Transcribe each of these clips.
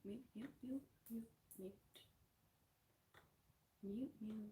mute, mute, mute, mute, mute, mute, mute.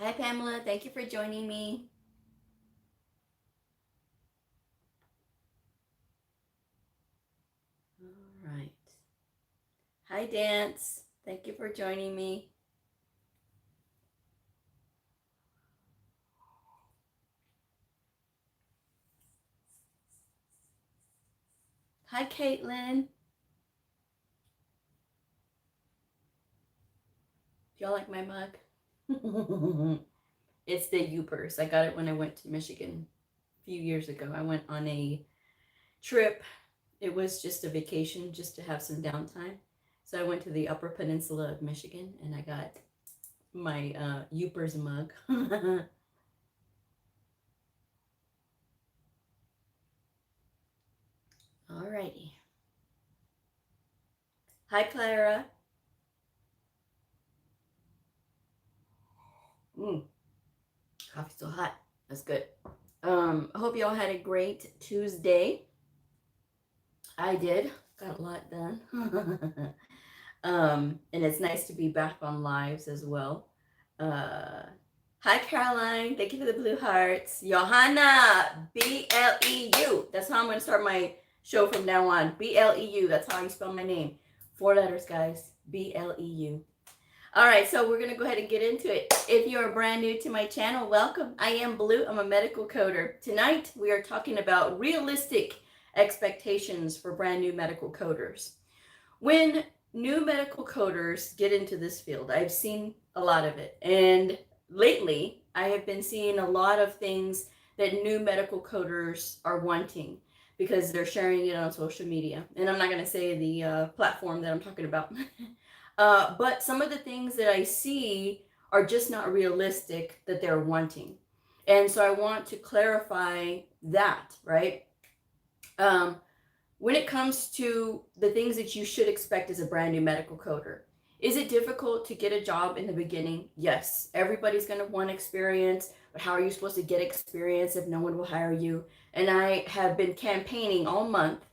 Hi, Pamela. Thank you for joining me. All right. Hi, Dance. Thank you for joining me. Hi, Caitlin. Do y'all like my mug? It's the Youpers. I got it when I went to Michigan a few years ago. I went on a trip. It was just a vacation, just to have some downtime. So I went to the Upper Peninsula of Michigan, and I got my Youpers mug. Alrighty. Hi, Clara. Coffee's so hot. That's good. I hope y'all had a great Tuesday. I did. Got a lot done. And it's nice to be back on lives as well. Hi, Caroline. Thank you for the blue hearts. Johanna, B-L-E-U. That's how I'm going to start my show from now on. B-L-E-U. That's how you spell my name. 4 letters, guys. B-L-E-U. All right, so we're going to go ahead and get into it. If you're brand new to my channel, welcome. I am Blue. I'm a medical coder. Tonight, we are talking about realistic expectations for brand new medical coders. When new medical coders get into this field, I've seen a lot of it. And lately, I have been seeing a lot of things that new medical coders are wanting because they're sharing it on social media. And I'm not going to say the platform that I'm talking about. But some of the things that I see are just not realistic that they're wanting. And so I want to clarify that, right? When it comes to the things that you should expect as a brand new medical coder, is it difficult to get a job in the beginning? Yes. Everybody's going to want experience, but how are you supposed to get experience if no one will hire you? And I have been campaigning all month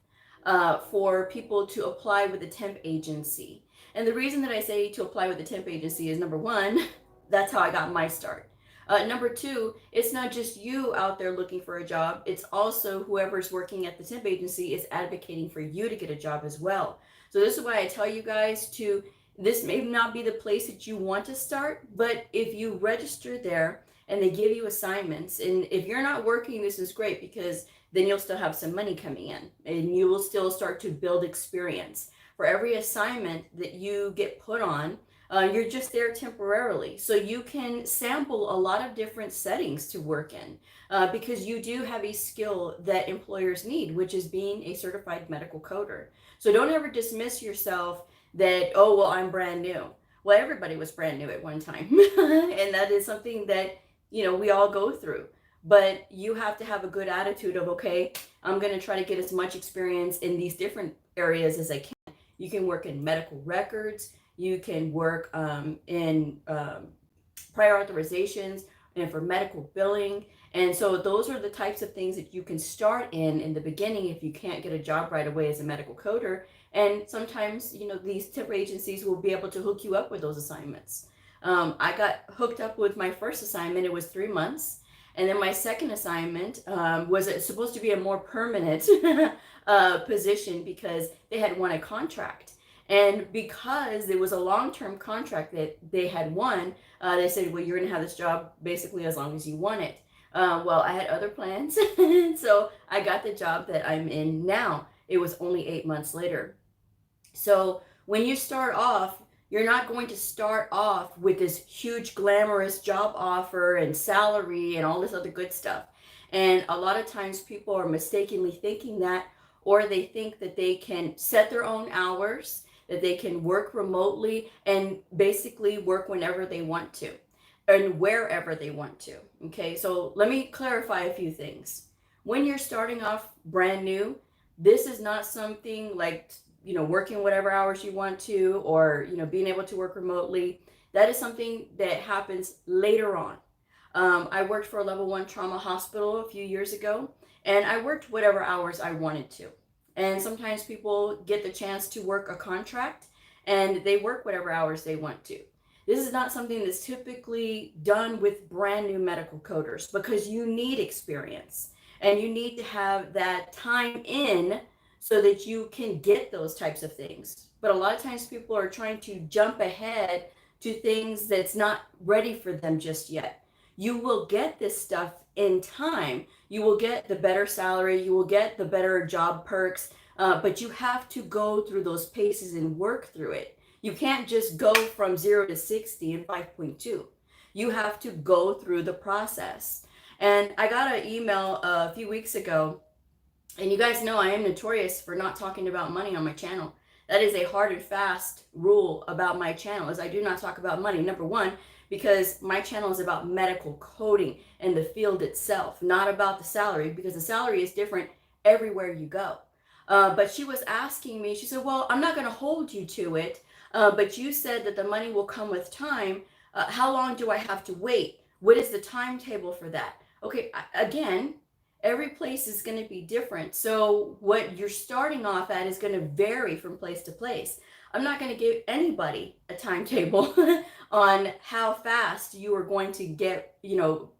for people to apply with a temp agency. And the reason that I say to apply with a temp agency is, number one, that's how I got my start. Number two, it's not just you out there looking for a job. It's also whoever's working at the temp agency is advocating for you to get a job as well. So this is why I tell you guys to, this may not be the place that you want to start, but if you register there and they give you assignments, and if you're not working, this is great because then you'll still have some money coming in and you will still start to build experience. For every assignment that you get put on, you're just there temporarily. So you can sample a lot of different settings to work in because you do have a skill that employers need, which is being a certified medical coder. So don't ever dismiss yourself that, oh, well, I'm brand new. Well, everybody was brand new at one time. And that is something that, you know, we all go through. But you have to have a good attitude of, okay, I'm going to try to get as much experience in these different areas as I can. You can work in medical records. You can work in prior authorizations and for medical billing. And so those are the types of things that you can start in the beginning if you can't get a job right away as a medical coder. And sometimes, you know, these temp agencies will be able to hook you up with those assignments. I got hooked up with my first assignment. It was 3 months. And then my second assignment was supposed to be a more permanent position because they had won a contract. And because it was a long-term contract that they had won, they said, well, you're going to have this job basically as long as you want it. Well, I had other plans. So I got the job that I'm in now. It was only 8 months later. So when you start off, You're not going to start off with this huge glamorous job offer and salary and all this other good stuff. And a lot of times people are mistakenly thinking that, or they think that they can set their own hours, that they can work remotely and basically work whenever they want to and wherever they want to. Okay, so let me clarify a few things. When you're starting off brand new, this is not something like, working whatever hours you want to, or, being able to work remotely. That is something that happens later on. I worked for a level 1 trauma hospital a few years ago, and I worked whatever hours I wanted to. And sometimes people get the chance to work a contract and they work whatever hours they want to. This is not something that's typically done with brand new medical coders, because you need experience and you need to have that time in so that you can get those types of things. But a lot of times people are trying to jump ahead to things that's not ready for them just yet. You will get this stuff in time. You will get the better salary, you will get the better job perks, but you have to go through those paces and work through it. You can't just go from 0 to 60 in 5.2. You have to go through the process. And I got an email a few weeks ago, and you guys know I am notorious for not talking about money on my channel. That is a hard and fast rule about my channel, is I do not talk about money. Number one, because my channel is about medical coding and the field itself, not about the salary, because the salary is different everywhere you go. But she was asking me, she said, well, I'm not going to hold you to it, but you said that the money will come with time. How long do I have to wait? What is the timetable for that? Okay, again, every place is going to be different. So what you're starting off at is going to vary from place to place. I'm not going to give anybody a timetable on how fast you are going to get,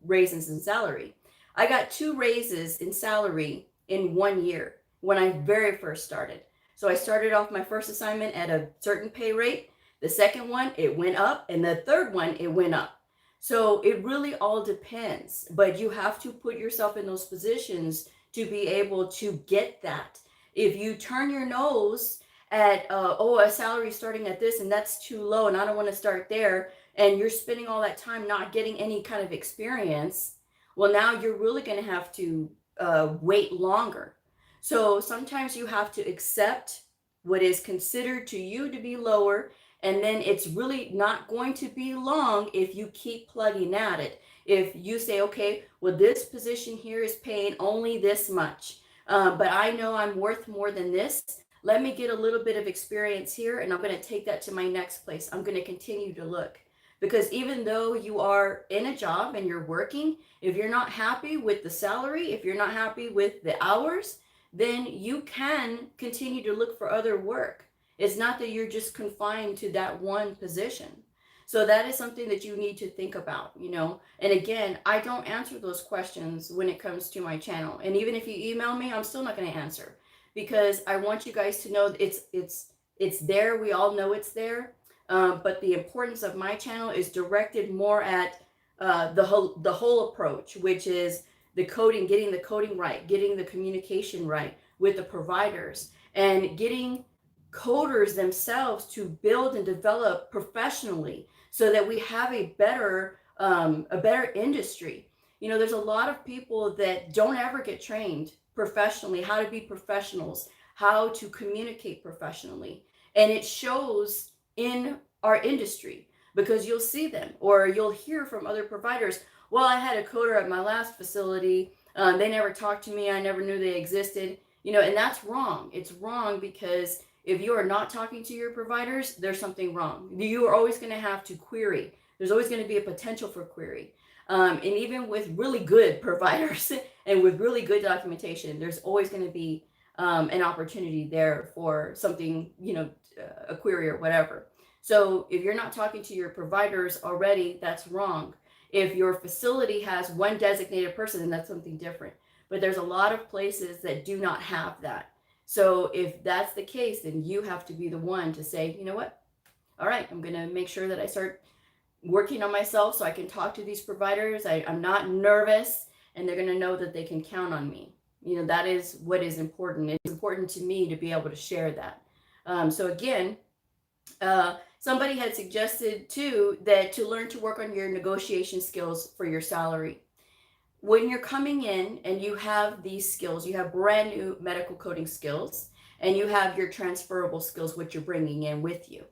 raises in salary. I got 2 raises in salary in 1 year when I very first started. So I started off my first assignment at a certain pay rate. The second one, it went up. And the third one, it went up. So it really all depends. But you have to put yourself in those positions to be able to get that. If you turn your nose at, a salary starting at this and that's too low and I don't want to start there, and you're spending all that time not getting any kind of experience, well, now you're really going to have to wait longer. So sometimes you have to accept what is considered to you to be lower, and then it's really not going to be long if you keep plugging at it. If you say, okay, well, this position here is paying only this much, but I know I'm worth more than this. Let me get a little bit of experience here, and I'm going to take that to my next place. I'm going to continue to look. Because even though you are in a job and you're working, if you're not happy with the salary, if you're not happy with the hours, then you can continue to look for other work. It's not that you're just confined to that one position. So that is something that you need to think about, And again, I don't answer those questions when it comes to my channel. And even if you email me, I'm still not going to answer, because I want you guys to know it's there. We all know it's there. But the importance of my channel is directed more at the whole approach, which is the coding, getting the coding right, getting the communication right with the providers, and getting coders themselves to build and develop professionally so that we have a better industry. There's a lot of people that don't ever get trained professionally, how to be professionals, how to communicate professionally. And it shows in our industry, because you'll see them, or you'll hear from other providers, well, I had a coder at my last facility. They never talked to me. I never knew they existed. And that's wrong. It's wrong, because if you are not talking to your providers, there's something wrong. You are always going to have to query. There's always going to be a potential for query. And even with really good providers and with really good documentation, there's always going to be an opportunity there for something, a query or whatever. So if you're not talking to your providers already, that's wrong. If your facility has one designated person, then that's something different. But there's a lot of places that do not have that. So if that's the case, then you have to be the one to say, you know what? All right, I'm going to make sure that I start working on myself so I can talk to these providers. I'm not nervous, and they're going to know that they can count on me. That is what is important. It's important to me to be able to share that. So again, Somebody had suggested too that to learn to work on your negotiation skills for your salary. When you're coming in and you have these skills, you have brand new medical coding skills, and you have your transferable skills, which you're bringing in with you.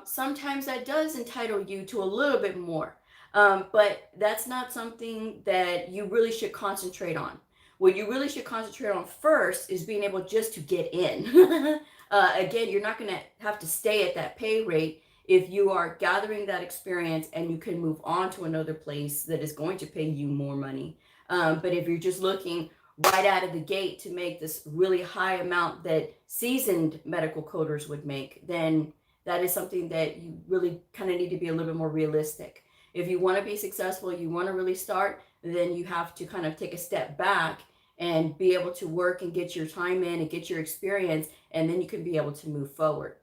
Sometimes that does entitle you to a little bit more, but that's not something that you really should concentrate on. What you really should concentrate on first is being able just to get in. Again, you're not going to have to stay at that pay rate if you are gathering that experience and you can move on to another place that is going to pay you more money. But if you're just looking right out of the gate to make this really high amount that seasoned medical coders would make, then that is something that you really kind of need to be a little bit more realistic. If you want to be successful, you want to really start, then you have to kind of take a step back and be able to work and get your time in and get your experience, and then you can be able to move forward.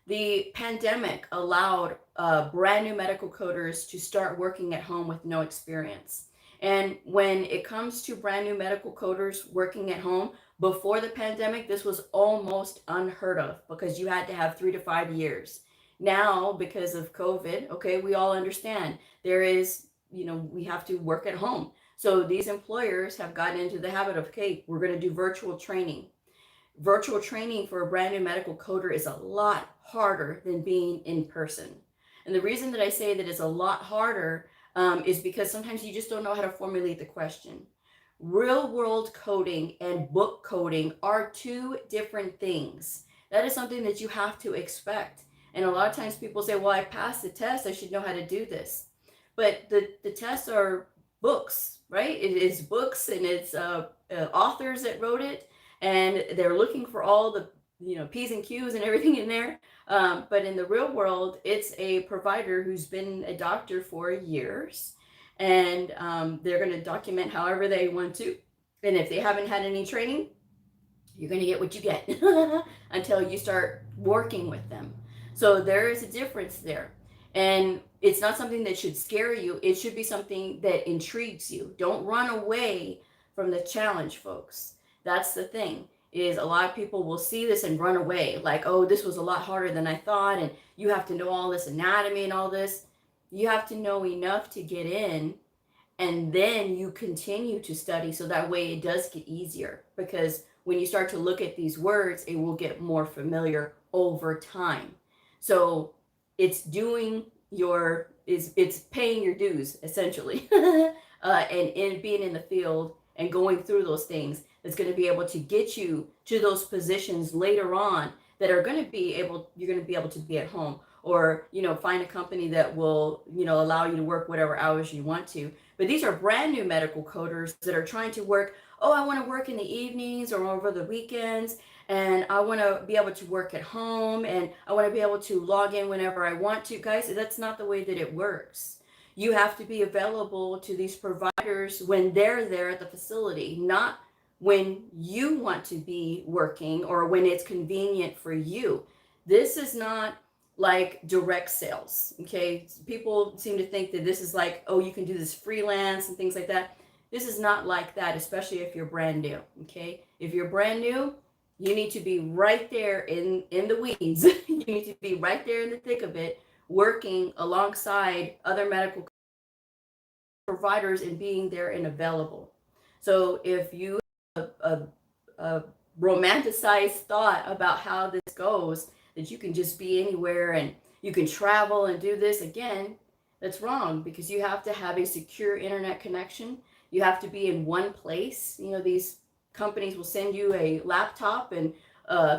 The pandemic allowed brand new medical coders to start working at home with no experience. And when it comes to brand new medical coders working at home, before the pandemic, this was almost unheard of because you had to have 3 to 5 years. Now, because of COVID, okay, we all understand there is, we have to work at home. So these employers have gotten into the habit of, okay, we're going to do virtual training. Virtual training for a brand new medical coder is a lot harder than being in person. And the reason that I say that it's a lot harder is because sometimes you just don't know how to formulate the question. Real world coding and book coding are two different things. That is something that you have to expect. And a lot of times people say, well, I passed the test, I should know how to do this. But the tests are books, right? It is books, and it's authors that wrote it, and they're looking for all the P's and Q's and everything in there. But in the real world, it's a provider who's been a doctor for years, and they're going to document however they want to. And if they haven't had any training, you're going to get what you get until you start working with them. So there is a difference there. And it's not something that should scare you. It should be something that intrigues you. Don't run away from the challenge, folks. That's the thing, is a lot of people will see this and run away. Like, oh, this was a lot harder than I thought. And you have to know all this anatomy and all this. You have to know enough to get in. And then you continue to study. So that way it does get easier. Because when you start to look at these words, it will get more familiar over time. So it's it's paying your dues, essentially. And in being in the field and going through those things, that's going to be able to get you to those positions later on that are going to be able, you're going to be able to be at home, or find a company that will allow you to work whatever hours you want to. But these are brand new medical coders that are trying to work, oh, I want to work in the evenings or over the weekends, and I want to be able to work at home, and I want to be able to log in whenever I want to. Guys, that's not the way that it works. You have to be available to these providers when they're there at the facility, not when you want to be working or when it's convenient for you. This is not like direct sales, okay? People seem to think that this is like, oh, you can do this freelance and things like that. This is not like that, especially if you're brand new, okay? If you're brand new, you need to be right there in the weeds. You need to be right there in the thick of it, working alongside other medical providers and being there and available. So if you have a romanticized thought about how this goes, that you can just be anywhere and you can travel and do this, again, that's wrong, because you have to have a secure internet connection. You have to be in one place. These companies will send you a laptop and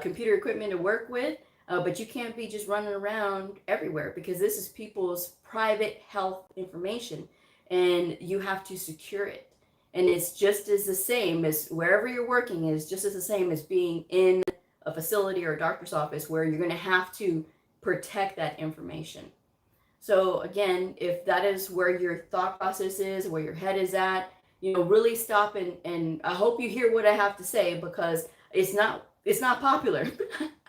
computer equipment to work with, but you can't be just running around everywhere, because this is people's private health information and you have to secure it. And it's just as the same as wherever you're working, is just as the same as being in a facility or a doctor's office, where you're going to have to protect that information. So again, if that is where your thought process is, where your head is at, really stop and I hope you hear what I have to say, because it's not popular.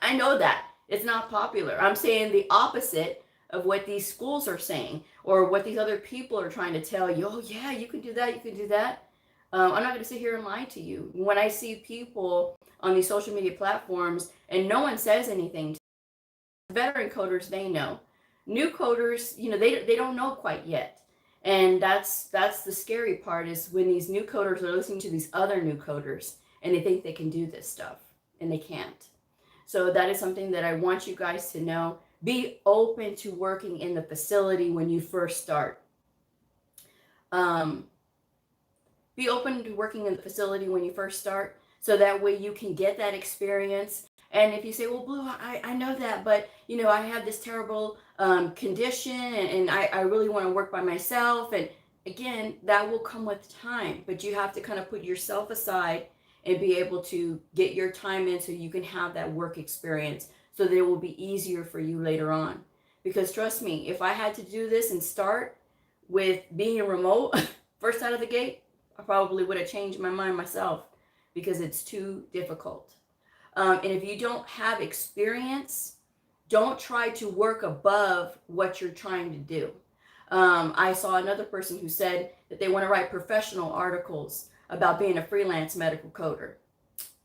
I know that it's not popular. I'm saying the opposite of what these schools are saying, or what these other people are trying to tell you. Oh yeah, you can do that, you can do that. I'm not going to sit here and lie to you. When I see people on these social media platforms and no one says anything veteran coders, they know. New coders, you know, they don't know quite yet. And that's the scary part, is when these new coders are listening to these other new coders and they think they can do this stuff and they can't. So that is something that I want you guys to know. Be open to working in the facility when you first start. Be open to working in the facility when you first start, so that way you can get that experience. And if you say, well, Blue, I know that, but you know, I have this terrible condition, and I really want to work by myself. And again, that will come with time, but you have to kind of put yourself aside and be able to get your time in so you can have that work experience, so that it will be easier for you later on. Because trust me, if I had to do this and start with being remote first out of the gate, I probably would have changed my mind myself, because it's too difficult. And if you don't have experience, don't try to work above what you're trying to do. I saw another person who said that they want to write professional articles about being a freelance medical coder.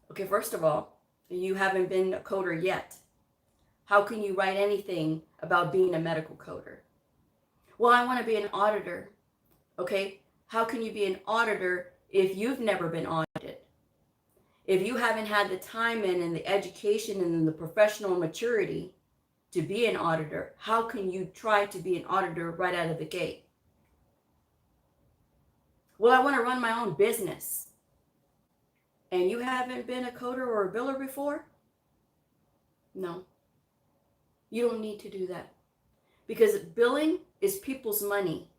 Okay, first of all, you haven't been a coder yet. How can you write anything about being a medical coder? Well, I want to be an auditor. Okay, how can you be an auditor if you've never been audited? If you haven't had the time and the education and the professional maturity to be an auditor, how can you try to be an auditor right out of the gate? Well, I want to run my own business. And you haven't been a coder or a biller before? No. You don't need to do that. Because billing is people's money.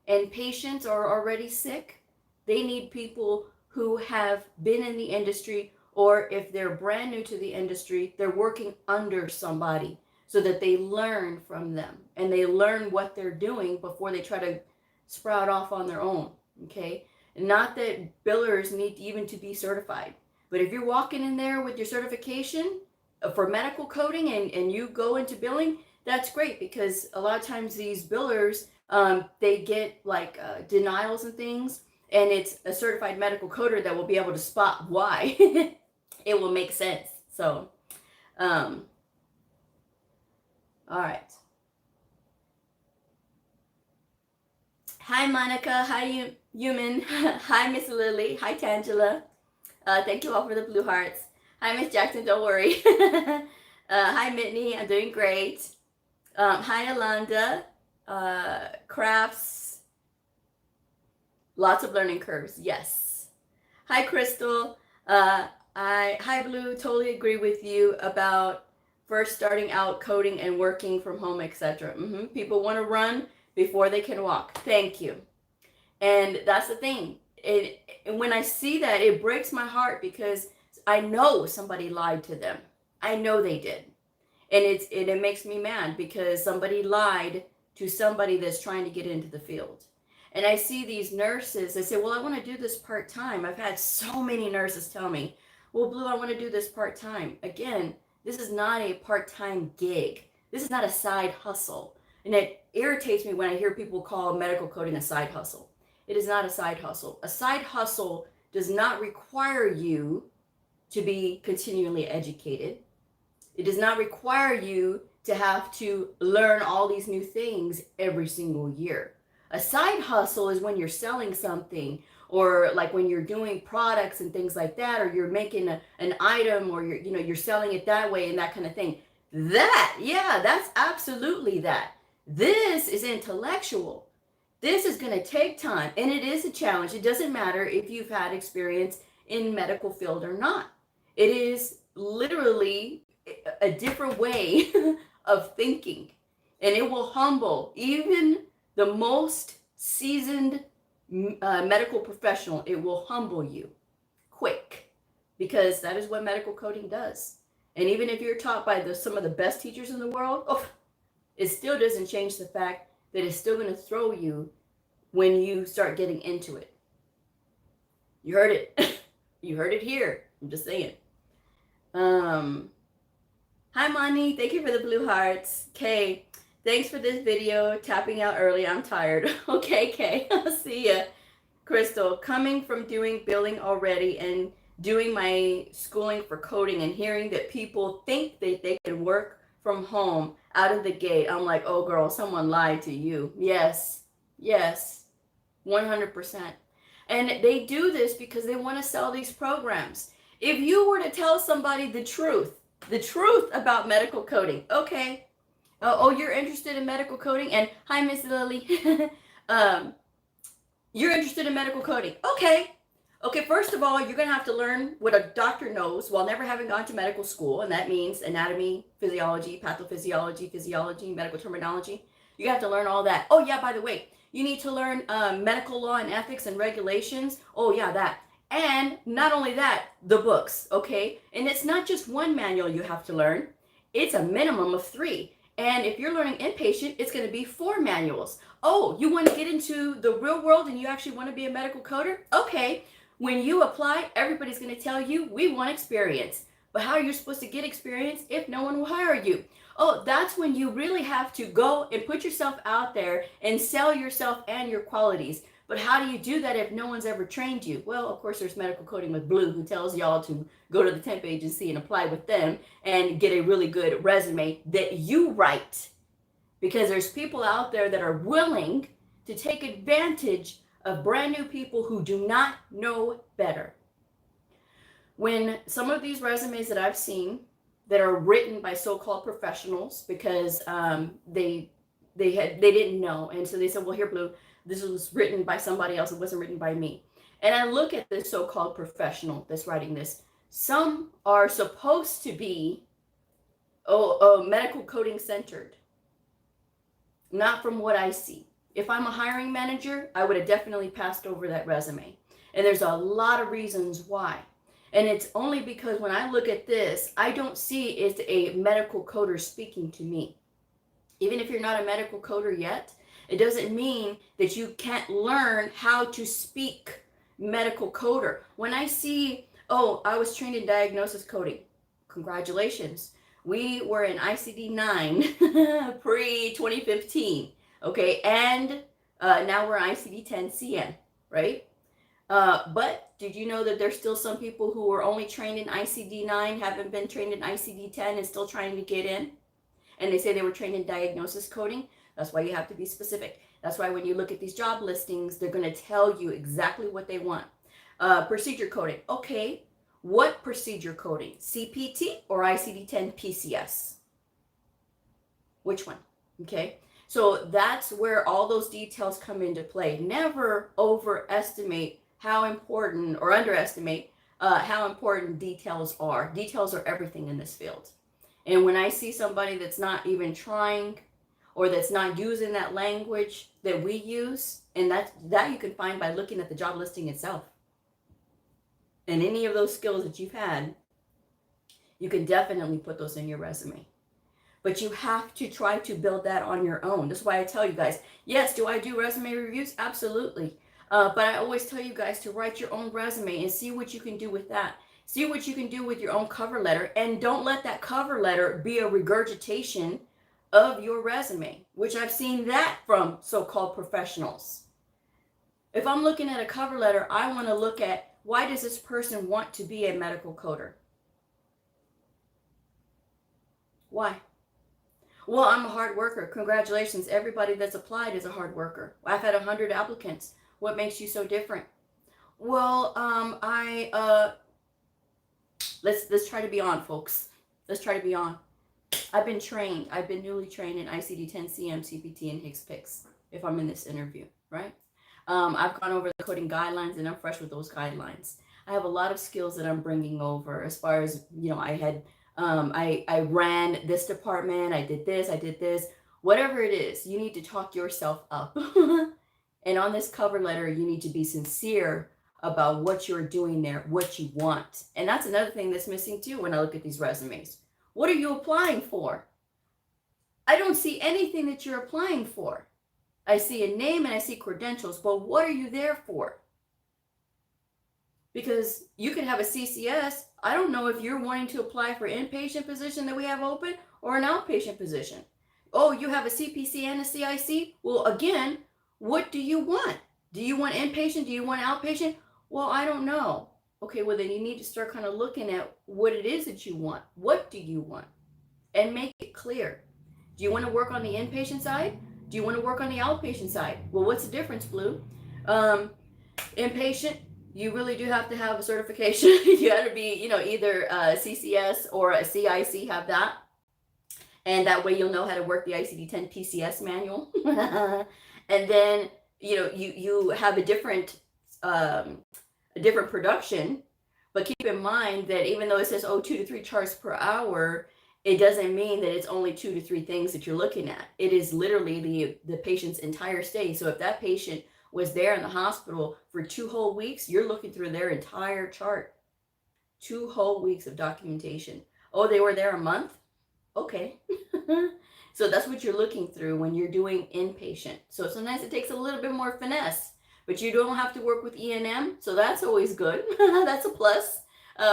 And patients are already sick. They need people who have been in the industry, or if they're brand new to the industry, they're working under somebody so that they learn from them and they learn what they're doing before they try to sprout off on their own. Okay, not that billers need even to be certified, but if you're walking in there with your certification for medical coding and you go into billing, that's great, because a lot of times these billers, they get like denials and things, and it's a certified medical coder that will be able to spot why. It will make sense. So, all right. Hi, Monica. Hi, Human. Hi, Miss Lily. Hi, Tangela. Thank you all for the blue hearts. Hi, Miss Jackson. Don't worry. Hi, Mitney. I'm doing great. Hi, Alanda. Crafts. Lots of learning curves. Yes. Hi, Crystal. Hi, Blue. Totally agree with you about first starting out coding and working from home, etc. People want to run before they can walk. Thank you. And that's the thing. When I see that, it breaks my heart, because I know somebody lied to them. I know they did. And it makes me mad, because somebody lied to somebody that's trying to get into the field. And I see these nurses, they say, well, I want to do this part-time. I've had so many nurses tell me, well, Blue, I want to do this part-time. Again, this is not a part-time gig. This is not a side hustle. And it irritates me when I hear people call medical coding a side hustle. It is not a side hustle. A side hustle does not require you to be continually educated. It does not require you to have to learn all these new things every single year. A side hustle is when you're selling something, or like when you're doing products and things like that, or you're making an item, or you're selling it that way and that kind of thing. That's absolutely that. This is intellectual. This is going to take time, and it is a challenge. It doesn't matter if you've had experience in medical field or not. It is literally a different way of thinking, and it will humble even the most seasoned medical professional. It will humble you quick, because that is what medical coding does. And even if you're taught by some of the best teachers in the world, it still doesn't change the fact that it's still going to throw you when you start getting into it. You heard it. You heard it here. I'm just saying. Hi, Moni. Thank you for the blue hearts. Kay, thanks for this video. Tapping out early. I'm tired. Okay, Kay. I'll see ya. Crystal, coming from doing billing already and doing my schooling for coding and hearing that people think that they can work from home out of the gate, I'm like, oh girl, someone lied to you. Yes, yes, 100%. And they do this because they want to sell these programs. If you were to tell somebody the truth about medical coding, okay, oh, you're interested in medical coding, and hi, Miss Lily, you're interested in medical coding, okay. Okay, first of all, you're going to have to learn what a doctor knows while never having gone to medical school, and that means anatomy, physiology, pathophysiology, physiology, medical terminology. You have to learn all that. Oh, yeah, by the way, you need to learn medical law and ethics and regulations. Oh, yeah, that. And not only that, the books, okay? And it's not just one manual you have to learn. It's a minimum of 3. And if you're learning inpatient, it's going to be 4 manuals. Oh, you want to get into the real world and you actually want to be a medical coder? Okay. When you apply, everybody's going to tell you, we want experience. But how are you supposed to get experience if no one will hire you? Oh, that's when you really have to go and put yourself out there and sell yourself and your qualities. But how do you do that if no one's ever trained you? Well, of course, there's Medical Coding with Bleu, who tells y'all to go to the temp agency and apply with them and get a really good resume that you write. Because there's people out there that are willing to take advantage of brand new people who do not know better. When some of these resumes that I've seen that are written by so-called professionals because they didn't know, and so they said, well, here, Blue, this was written by somebody else, it wasn't written by me. And I look at this so-called professional that's writing this. Some are supposed to be medical coding centered, not from what I see. If I'm a hiring manager, I would have definitely passed over that resume. And there's a lot of reasons why. And it's only because when I look at this, I don't see it as a medical coder speaking to me. Even if you're not a medical coder yet, it doesn't mean that you can't learn how to speak medical coder. When I see, oh, I was trained in diagnosis coding, congratulations. We were in ICD-9 pre-2015. Okay, and now we're ICD-10 CN, right? But did you know that there's still some people who are only trained in ICD-9, haven't been trained in ICD-10 and still trying to get in? And they say they were trained in diagnosis coding. That's why you have to be specific. That's why when you look at these job listings, they're going to tell you exactly what they want. Procedure coding. Okay, what procedure coding? CPT or ICD-10 PCS? Which one? Okay. So that's where all those details come into play. Never overestimate how important or underestimate how important details are. Details are everything in this field. And when I see somebody that's not even trying or that's not using that language that we use, and that you can find by looking at the job listing itself. And any of those skills that you've had, you can definitely put those in your resume. But you have to try to build that on your own. That's why I tell you guys, yes, do I do resume reviews? Absolutely. But I always tell you guys to write your own resume and see what you can do with that. See what you can do with your own cover letter. And don't let that cover letter be a regurgitation of your resume, which I've seen that from so-called professionals. If I'm looking at a cover letter, I want to look at, why does this person want to be a medical coder? Why? Well, I'm a hard worker. Congratulations. Everybody that's applied is a hard worker. I've had 100 applicants. What makes you so different? Well, let's try to be on, folks. Let's try to be on. I've been trained. I've been newly trained in ICD-10, CM, CPT, and HCPCS if I'm in this interview, right? I've gone over the coding guidelines and I'm fresh with those guidelines. I have a lot of skills that I'm bringing over as far as, I had I ran this department, I did this, whatever it is, you need to talk yourself up. And on this cover letter, you need to be sincere about what you're doing there, what you want. And that's another thing that's missing too when I look at these resumes. What are you applying for? I don't see anything that you're applying for. I see a name and I see credentials, but what are you there for? Because you can have a CCS. I don't know if you're wanting to apply for inpatient position that we have open or an outpatient position. Oh, you have a CPC and a CIC? Well, again, what do you want? Do you want inpatient? Do you want outpatient? Well, I don't know. Okay, well, then you need to start kind of looking at what it is that you want. What do you want? and make it clear. Do you want to work on the inpatient side? Do you want to work on the outpatient side? Well, what's the difference, Blue? Inpatient, you really do have to have a certification. You got to be, either a CCS or a CIC, have that. And that way you'll know how to work the ICD-10 PCS manual. And then, you have a different production, but keep in mind that even though it says, 2 to 3 charts per hour, it doesn't mean that it's only 2 to 3 things that you're looking at. It is literally the patient's entire stay. So if that patient was there in the hospital for 2 whole weeks, you're looking through their entire chart. 2 whole weeks of documentation. Oh, they were there a month? Okay. So that's what you're looking through when you're doing inpatient. So sometimes it takes a little bit more finesse, but you don't have to work with E&M. So that's always good. That's a plus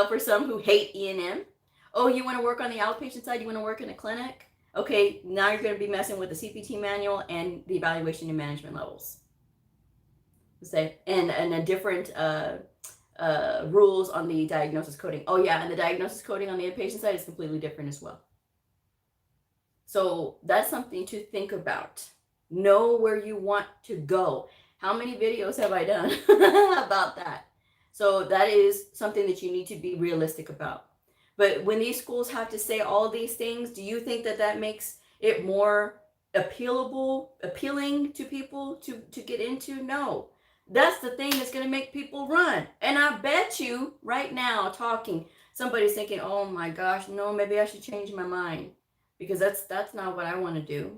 for some who hate E&M. Oh, you want to work on the outpatient side? You want to work in a clinic? Okay, now you're going to be messing with the CPT manual and the evaluation and management levels. And a different rules on the diagnosis coding. Oh yeah, and the diagnosis coding on the inpatient side is completely different as well. So that's something to think about. Know where you want to go. How many videos have I done about that? So that is something that you need to be realistic about. But when these schools have to say all these things, do you think that that makes it more appealing to people to get into? No. That's the thing that's going to make people run. And I bet you right now talking, somebody's thinking, oh my gosh, no, maybe I should change my mind. Because that's not what I want to do.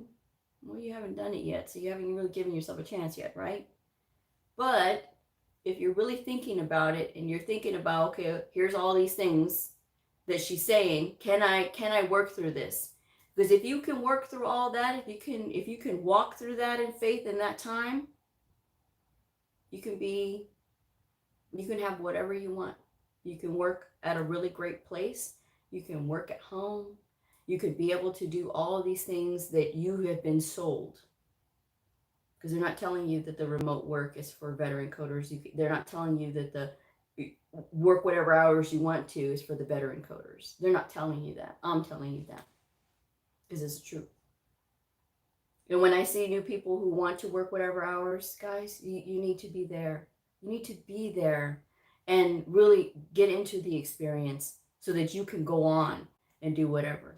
Well, you haven't done it yet, so you haven't really given yourself a chance yet, right? But if you're really thinking about it and you're thinking about, okay, here's all these things that she's saying, can I work through this? Because if you can work through all that, if you can walk through that in faith in that time, you can have whatever you want. You can work at a really great place. You can work at home. You could be able to do all of these things that you have been sold. Because they're not telling you that the remote work is for veteran coders. They're not telling you that the work whatever hours you want to is for the veteran coders. They're not telling you that. I'm telling you that. Because it's true. And when I see new people who want to work whatever hours, guys, you need to be there. You need to be there and really get into the experience so that you can go on and do whatever.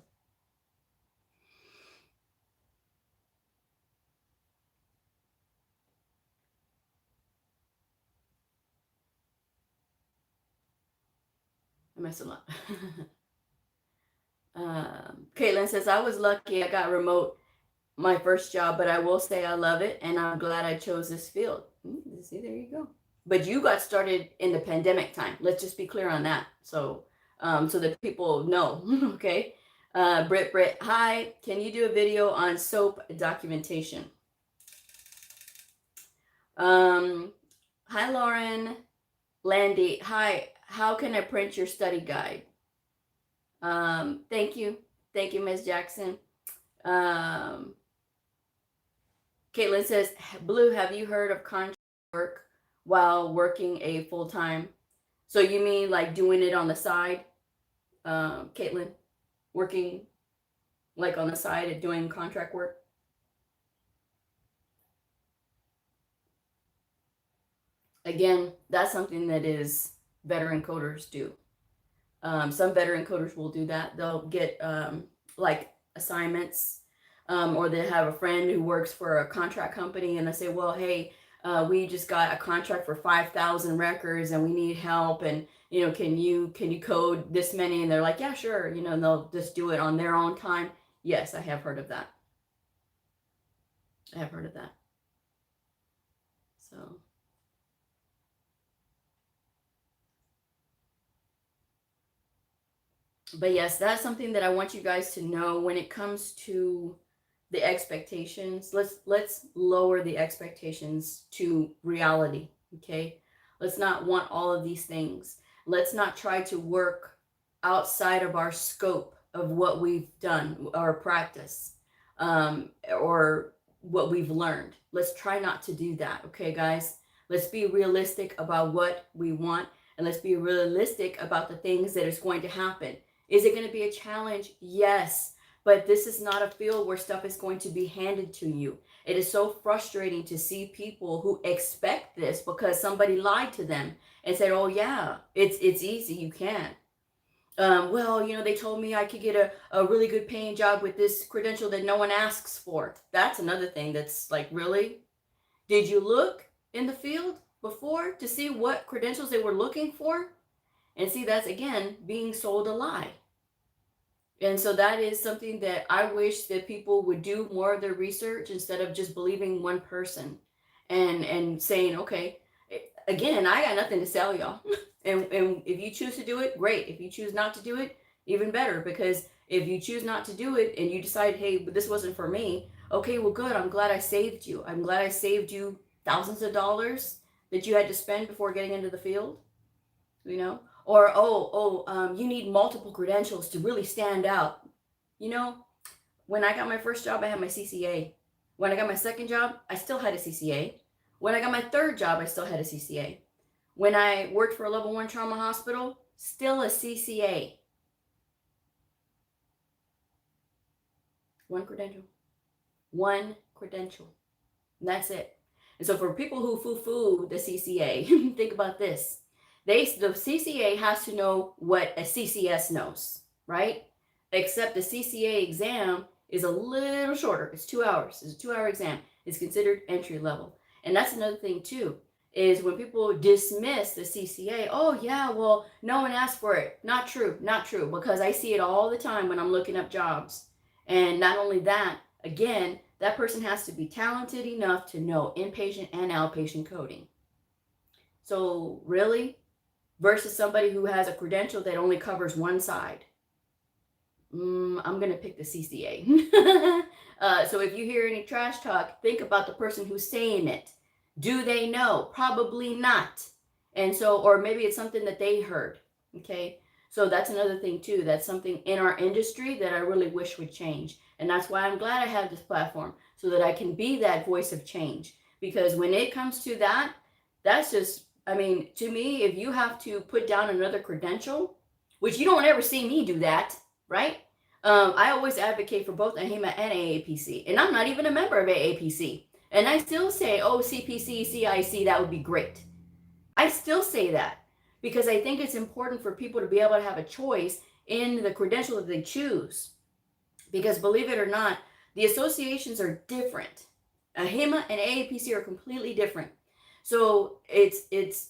I messed up. Caitlin says, I was lucky I got remote my first job, but I will say I love it and I'm glad I chose this field. See, there you go. But you got started in the pandemic time. Let's just be clear on that. So that people know. Okay. Britt, hi, can you do a video on SOAP documentation? Hi, Lauren. Landy, hi, how can I print your study guide? Thank you, Ms. Jackson. Caitlin says, Blue, have you heard of contract work while working a full-time? So you mean like doing it on the side, Caitlin? Working like on the side and doing contract work? Again, that's something that is veteran coders do. Some veteran coders will do that. They'll get like assignments, or they have a friend who works for a contract company and they say, well, hey, we just got a contract for 5,000 records and we need help, and can you code this many? And they're like, yeah, sure, and they'll just do it on their own time. Yes, I have heard of that. So but yes, that's something that I want you guys to know when it comes to the expectations. Let's lower the expectations to reality. Okay, let's not want all of these things. Let's not try to work outside of our scope of what we've done or practice, or what we've learned. Let's try not to do that. Okay, guys, let's be realistic about what we want, and let's be realistic about the things that is going to happen. Is it going to be a challenge? Yes. But this is not a field where stuff is going to be handed to you. It is so frustrating to see people who expect this because somebody lied to them and said, oh yeah, it's easy, you can. Well, you know, they told me I could get a really good paying job with this credential that no one asks for. That's another thing that's like, really? Did you look in the field before to see what credentials they were looking for? And see, that's again being sold a lie. And so that is something that I wish that people would do more of their research instead of just believing one person and saying, okay, again, I got nothing to sell y'all. And if you choose to do it, great. If you choose not to do it, even better. Because if you choose not to do it and you decide, hey, but this wasn't for me, okay, well, good. I'm glad I saved you. I'm glad I saved you thousands of dollars that you had to spend before getting into the field, you know? Or, you need multiple credentials to really stand out. You know, when I got my first job, I had my CCA. When I got my second job, I still had a CCA. When I got my third job, I still had a CCA. When I worked for a level 1 trauma hospital, still a CCA. One credential. One credential. And that's it. And so for people who foo-foo the CCA, think about this. The CCA has to know what a CCS knows, right? Except the CCA exam is a little shorter. It's 2 hours. It's a 2-hour exam. It's considered entry level. And that's another thing too, is when people dismiss the CCA, oh yeah, well, no one asked for it. Not true, not true, because I see it all the time when I'm looking up jobs. And not only that, again, that person has to be talented enough to know inpatient and outpatient coding. So really, versus somebody who has a credential that only covers one side. I'm going to pick the CCA. So if you hear any trash talk, think about the person who's saying it. Do they know? Probably not. And so, or maybe it's something that they heard. Okay. So that's another thing too. That's something in our industry that I really wish would change. And that's why I'm glad I have this platform so that I can be that voice of change. Because when it comes to that, that's just, I mean, to me, if you have to put down another credential, which you don't ever see me do that, right? I always advocate for both AHIMA and AAPC, and I'm not even a member of AAPC. And I still say, oh, CPC, CIC, that would be great. I still say that because I think it's important for people to be able to have a choice in the credential that they choose. Because believe it or not, the associations are different. AHIMA and AAPC are completely different. So it's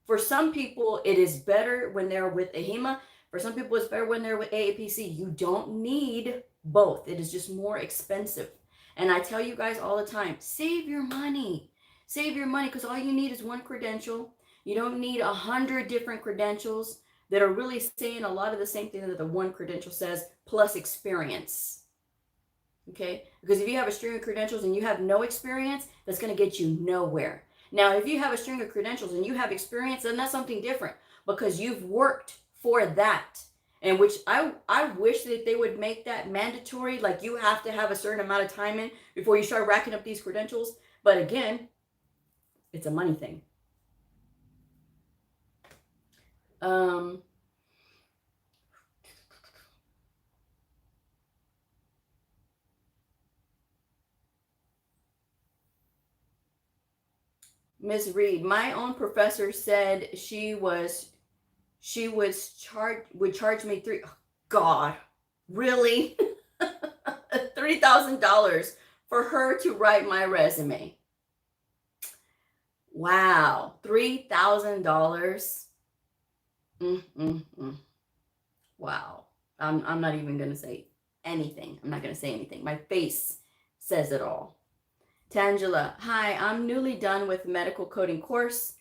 for some people, it is better when they're with AHIMA. For some people, it's better when they're with AAPC. You don't need both. It is just more expensive. And I tell you guys all the time, save your money. Save your money because all you need is one credential. You don't need 100 different credentials that are really saying a lot of the same thing that the one credential says, plus experience. Okay? Because if you have a string of credentials and you have no experience, that's going to get you nowhere. Now, if you have a string of credentials and you have experience, then that's something different because you've worked for that. And which I wish that they would make that mandatory, like you have to have a certain amount of time in before you start racking up these credentials. But again, it's a money thing. Ms. Reed, my own professor said she would charge me God, really? $3,000 for her to write my resume. Wow, $3,000. Wow. I'm not even going to say anything. I'm not going to say anything. My face says it all. Tangela, hi, I'm newly done with medical coding course.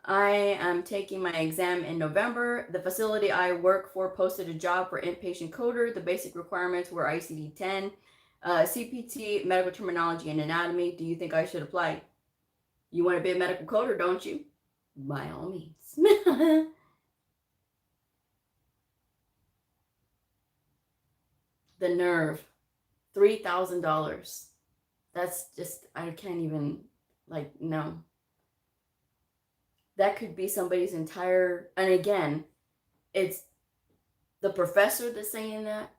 I am taking my exam in November. The facility I work for posted a job for inpatient coder. The basic requirements were ICD-10, CPT, medical terminology, and anatomy. Do you think I should apply? You want to be a medical coder, don't you? By all means. The nerve, $3,000. That's just, I can't even, like, no. That could be somebody's entire, and again, it's the professor that's saying that.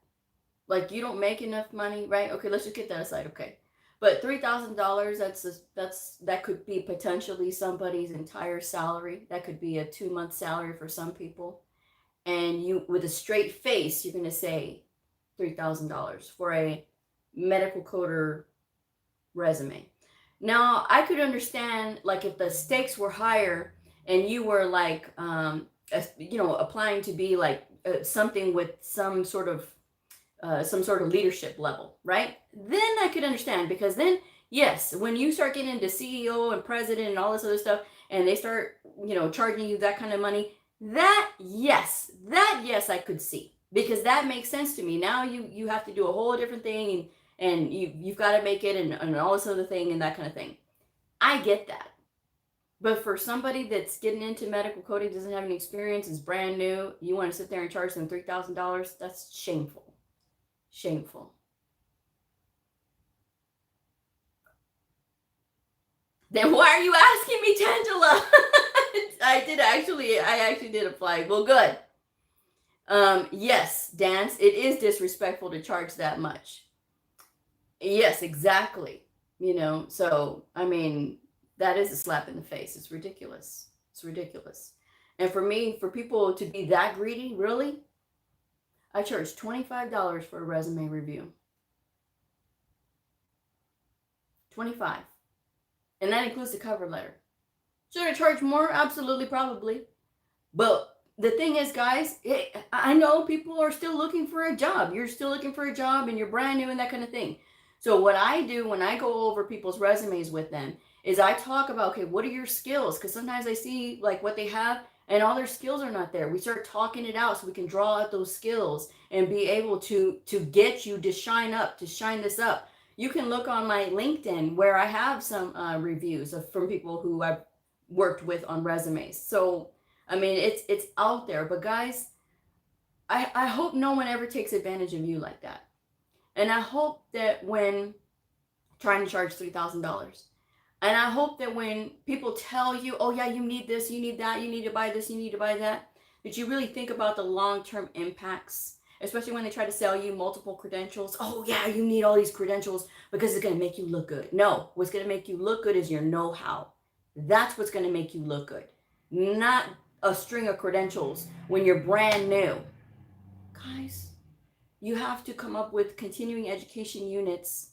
Like you don't make enough money, right? Okay, let's just get that aside. Okay. But $3,000, that could be potentially somebody's entire salary. That could be a 2-month salary for some people. And you, with a straight face, you're going to say $3,000 for a medical coder resume. Now, I could understand, like, if the stakes were higher and you were like, applying to be like something with some sort of leadership level, right? Then I could understand, because then, yes, when you start getting into CEO and president and all this other stuff, and they start, charging you that kind of money, that yes, I could see, because that makes sense to me. Now you have to do a whole different thing, and you've got to make it, and all this other thing, and that kind of thing. I get that. But for somebody that's getting into medical coding, doesn't have any experience, is brand new, you want to sit there and charge them $3,000, that's shameful. Shameful. Then why are you asking me, Tangela? I actually did apply. Well, good. Yes, Dance, it is disrespectful to charge that much. Yes, exactly. So, I mean, that is a slap in the face. It's ridiculous. It's ridiculous. And for me, for people to be that greedy, really, I charge $25 for a resume review. $25. And that includes the cover letter. Should I charge more? Absolutely, probably. But the thing is, guys, I know people are still looking for a job. You're still looking for a job, and you're brand new and that kind of thing. So what I do when I go over people's resumes with them is I talk about, okay, what are your skills? Because sometimes I see like what they have, and all their skills are not there. We start talking it out so we can draw out those skills and be able to get you to shine this up. You can look on my LinkedIn where I have some reviews from people who I've worked with on resumes. So, I mean, it's out there. But guys, I hope no one ever takes advantage of you like that. And I hope that when trying to charge $3,000, and I hope that when people tell you, oh yeah, you need this, you need that, you need to buy this, you need to buy that you really think about the long-term impacts, especially when they try to sell you multiple credentials. Oh yeah, you need all these credentials because it's going to make you look good. No, what's going to make you look good is your know-how. That's what's going to make you look good, not a string of credentials when you're brand new. Guys, you have to come up with continuing education units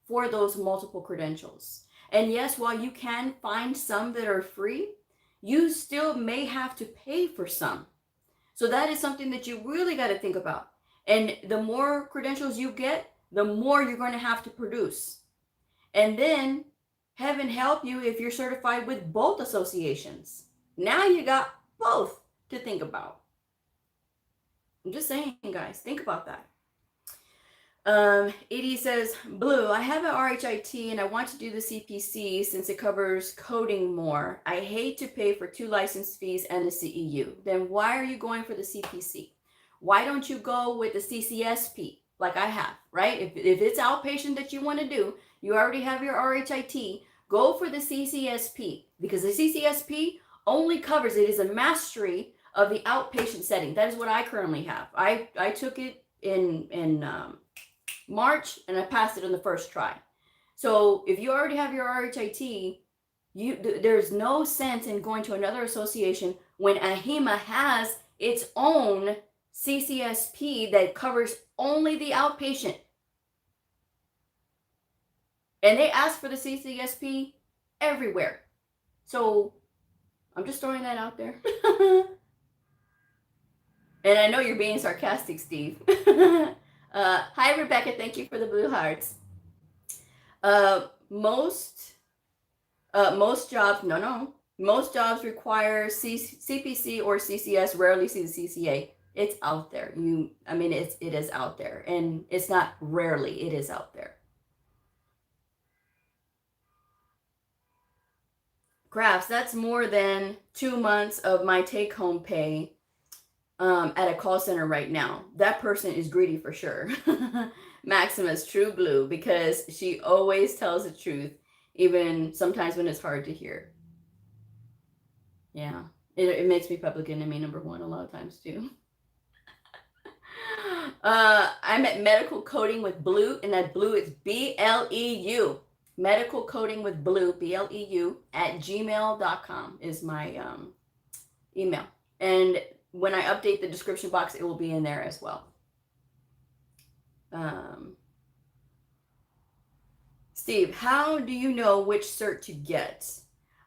for those multiple credentials. And yes, while you can find some that are free, you still may have to pay for some. So that is something that you really got to think about. And the more credentials you get, the more you're going to have to produce. And then heaven help you if you're certified with both associations. Now you got both to think about. I'm just saying, guys, think about that. Edie says, Blue, I have an RHIT and I want to do the CPC since it covers coding more. I hate to pay for 2 license fees and the CEU. Then why are you going for the CPC? Why don't you go with the CCSP like I have, right? If it's outpatient that you want to do, you already have your RHIT, go for the CCSP, because the CCSP only covers, it is a mastery of the outpatient setting. That is what I currently have. I took it in March, and I passed it on the first try. So if you already have your RHIT, there's no sense in going to another association when AHIMA has its own CCSP that covers only the outpatient. And they ask for the CCSP everywhere. So I'm just throwing that out there. And I know you're being sarcastic, Steve. Hi, Rebecca. Thank you for the blue hearts. Most jobs, most jobs require CPC or CCS, rarely see the CCA. It's out there. It is out there. And it's not rarely, it is out there. Crafts, that's more than 2 months of my take-home pay at a call center right now. That person is greedy for sure. Maximus, true blue, because she always tells the truth, even sometimes when it's hard to hear. Yeah, it makes me public enemy number 1 a lot of times too. I'm at Medical Coding with Bleu, and that Bleu is BLEU. Medical Coding with Bleu, BLEU, at gmail.com is my email. And when I update the description box, it will be in there as well. Steve, how do you know which cert to get?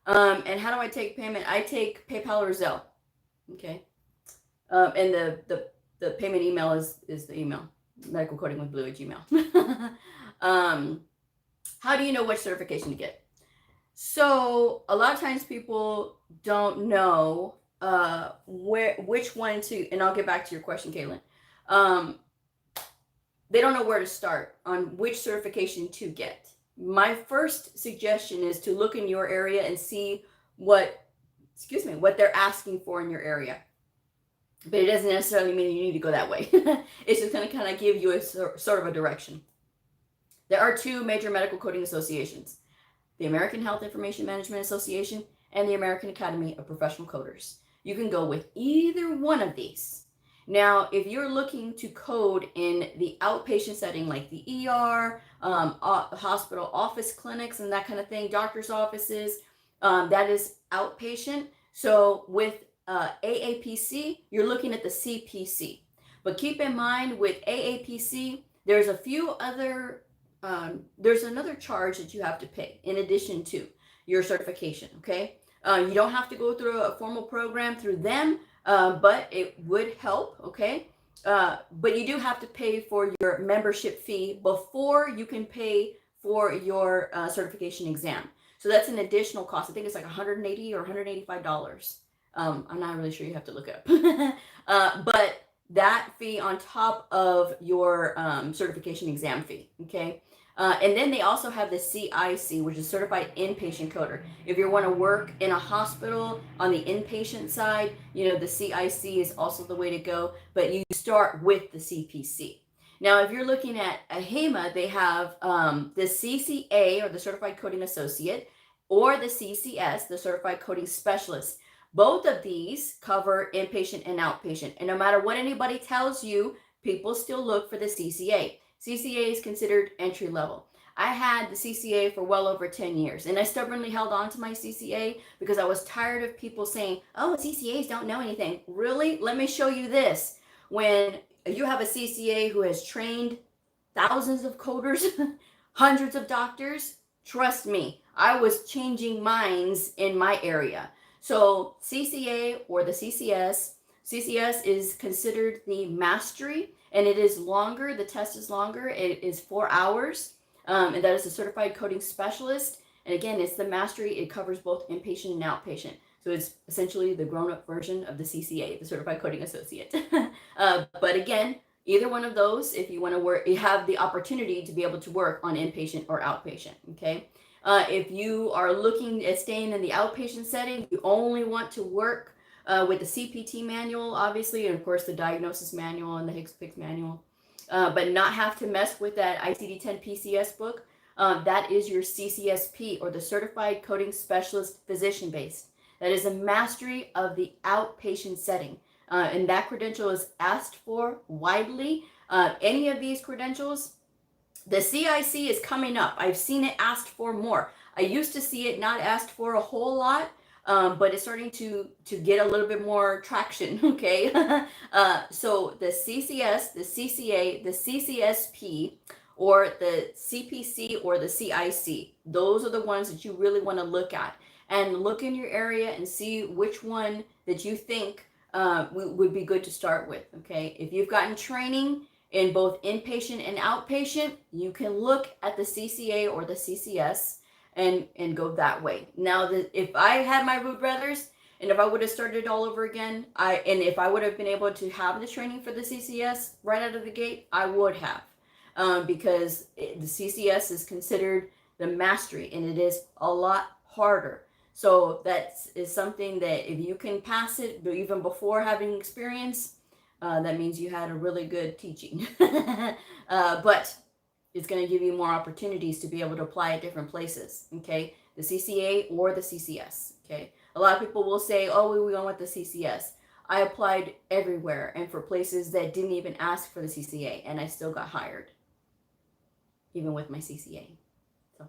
And how do I take payment? I take PayPal or Zelle. Okay. And the payment email is the email, medicalcodingwithbleu at gmail. How do you know which certification to get? So a lot of times people don't know which one to, and I'll get back to your question, Caitlin. They don't know where to start on which certification to get. My first suggestion is to look in your area and see what they're asking for in your area. But it doesn't necessarily mean you need to go that way. It's just going to kind of give you a sort of a direction. There are two major medical coding associations, the American Health Information Management Association and the American Academy of Professional Coders. You can go with either one of these. Now, if you're looking to code in the outpatient setting, like the ER, hospital office clinics and that kind of thing, doctor's offices, that is outpatient. So with AAPC, you're looking at the CPC. But keep in mind with AAPC, there's a few other, there's another charge that you have to pay in addition to your certification, okay? You don't have to go through a formal program through them, but it would help, okay? But you do have to pay for your membership fee before you can pay for your certification exam. So that's an additional cost. I think it's like $180 or $185. I'm not really sure, you have to look up. But that fee on top of your certification exam fee, okay? And then they also have the CIC, which is Certified Inpatient Coder. If you want to work in a hospital on the inpatient side, you know, the CIC is also the way to go, but you start with the CPC. Now, if you're looking at AHEMA, they have the CCA, or the Certified Coding Associate, or the CCS, the Certified Coding Specialist. Both of these cover inpatient and outpatient. And no matter what anybody tells you, people still look for the CCA. CCA is considered entry level. I had the CCA for well over 10 years, and I stubbornly held on to my CCA because I was tired of people saying, oh, CCAs don't know anything. Really? Let me show you this. When you have a CCA who has trained thousands of coders, hundreds of doctors, trust me, I was changing minds in my area. So CCA or the CCS, CCS is considered the mastery, and it is longer. The test is longer. It is 4 hours, and that is a Certified Coding Specialist. And again, it's the mastery. It covers both inpatient and outpatient. So it's essentially the grown-up version of the CCA, the Certified Coding Associate. But again, either one of those, if you want to work, you have the opportunity to be able to work on inpatient or outpatient, okay? If you are looking at staying in the outpatient setting, you only want to work with the CPT manual, obviously, and of course the diagnosis manual and the HCPCS manual, but not have to mess with that ICD-10 PCS book. That is your CCSP, or the Certified Coding Specialist Physician-Based. That is a mastery of the outpatient setting, and that credential is asked for widely. Any of these credentials, the CIC is coming up. I've seen it asked for more. I used to see it not asked for a whole lot, but it's starting to get a little bit more traction, okay? So the CCS, the CCA, the CCSP, or the CPC, or the CIC, those are the ones that you really want to look at. And look in your area and see which one that you think would be good to start with, okay? If you've gotten training in both inpatient and outpatient, you can look at the CCA or the CCS and go that way. Now, if I had my root druthers, and if I would have started all over again, and if I would have been able to have the training for the CCS right out of the gate, I would have, because the CCS is considered the mastery, and it is a lot harder. So that is something that if you can pass it, but even before having experience, that means you had a really good teaching. But it's going to give you more opportunities to be able to apply at different places, okay? The CCA or the CCS, okay? A lot of people will say, oh, we went with the CCS. I applied everywhere and for places that didn't even ask for the CCA, and I still got hired, even with my CCA. So,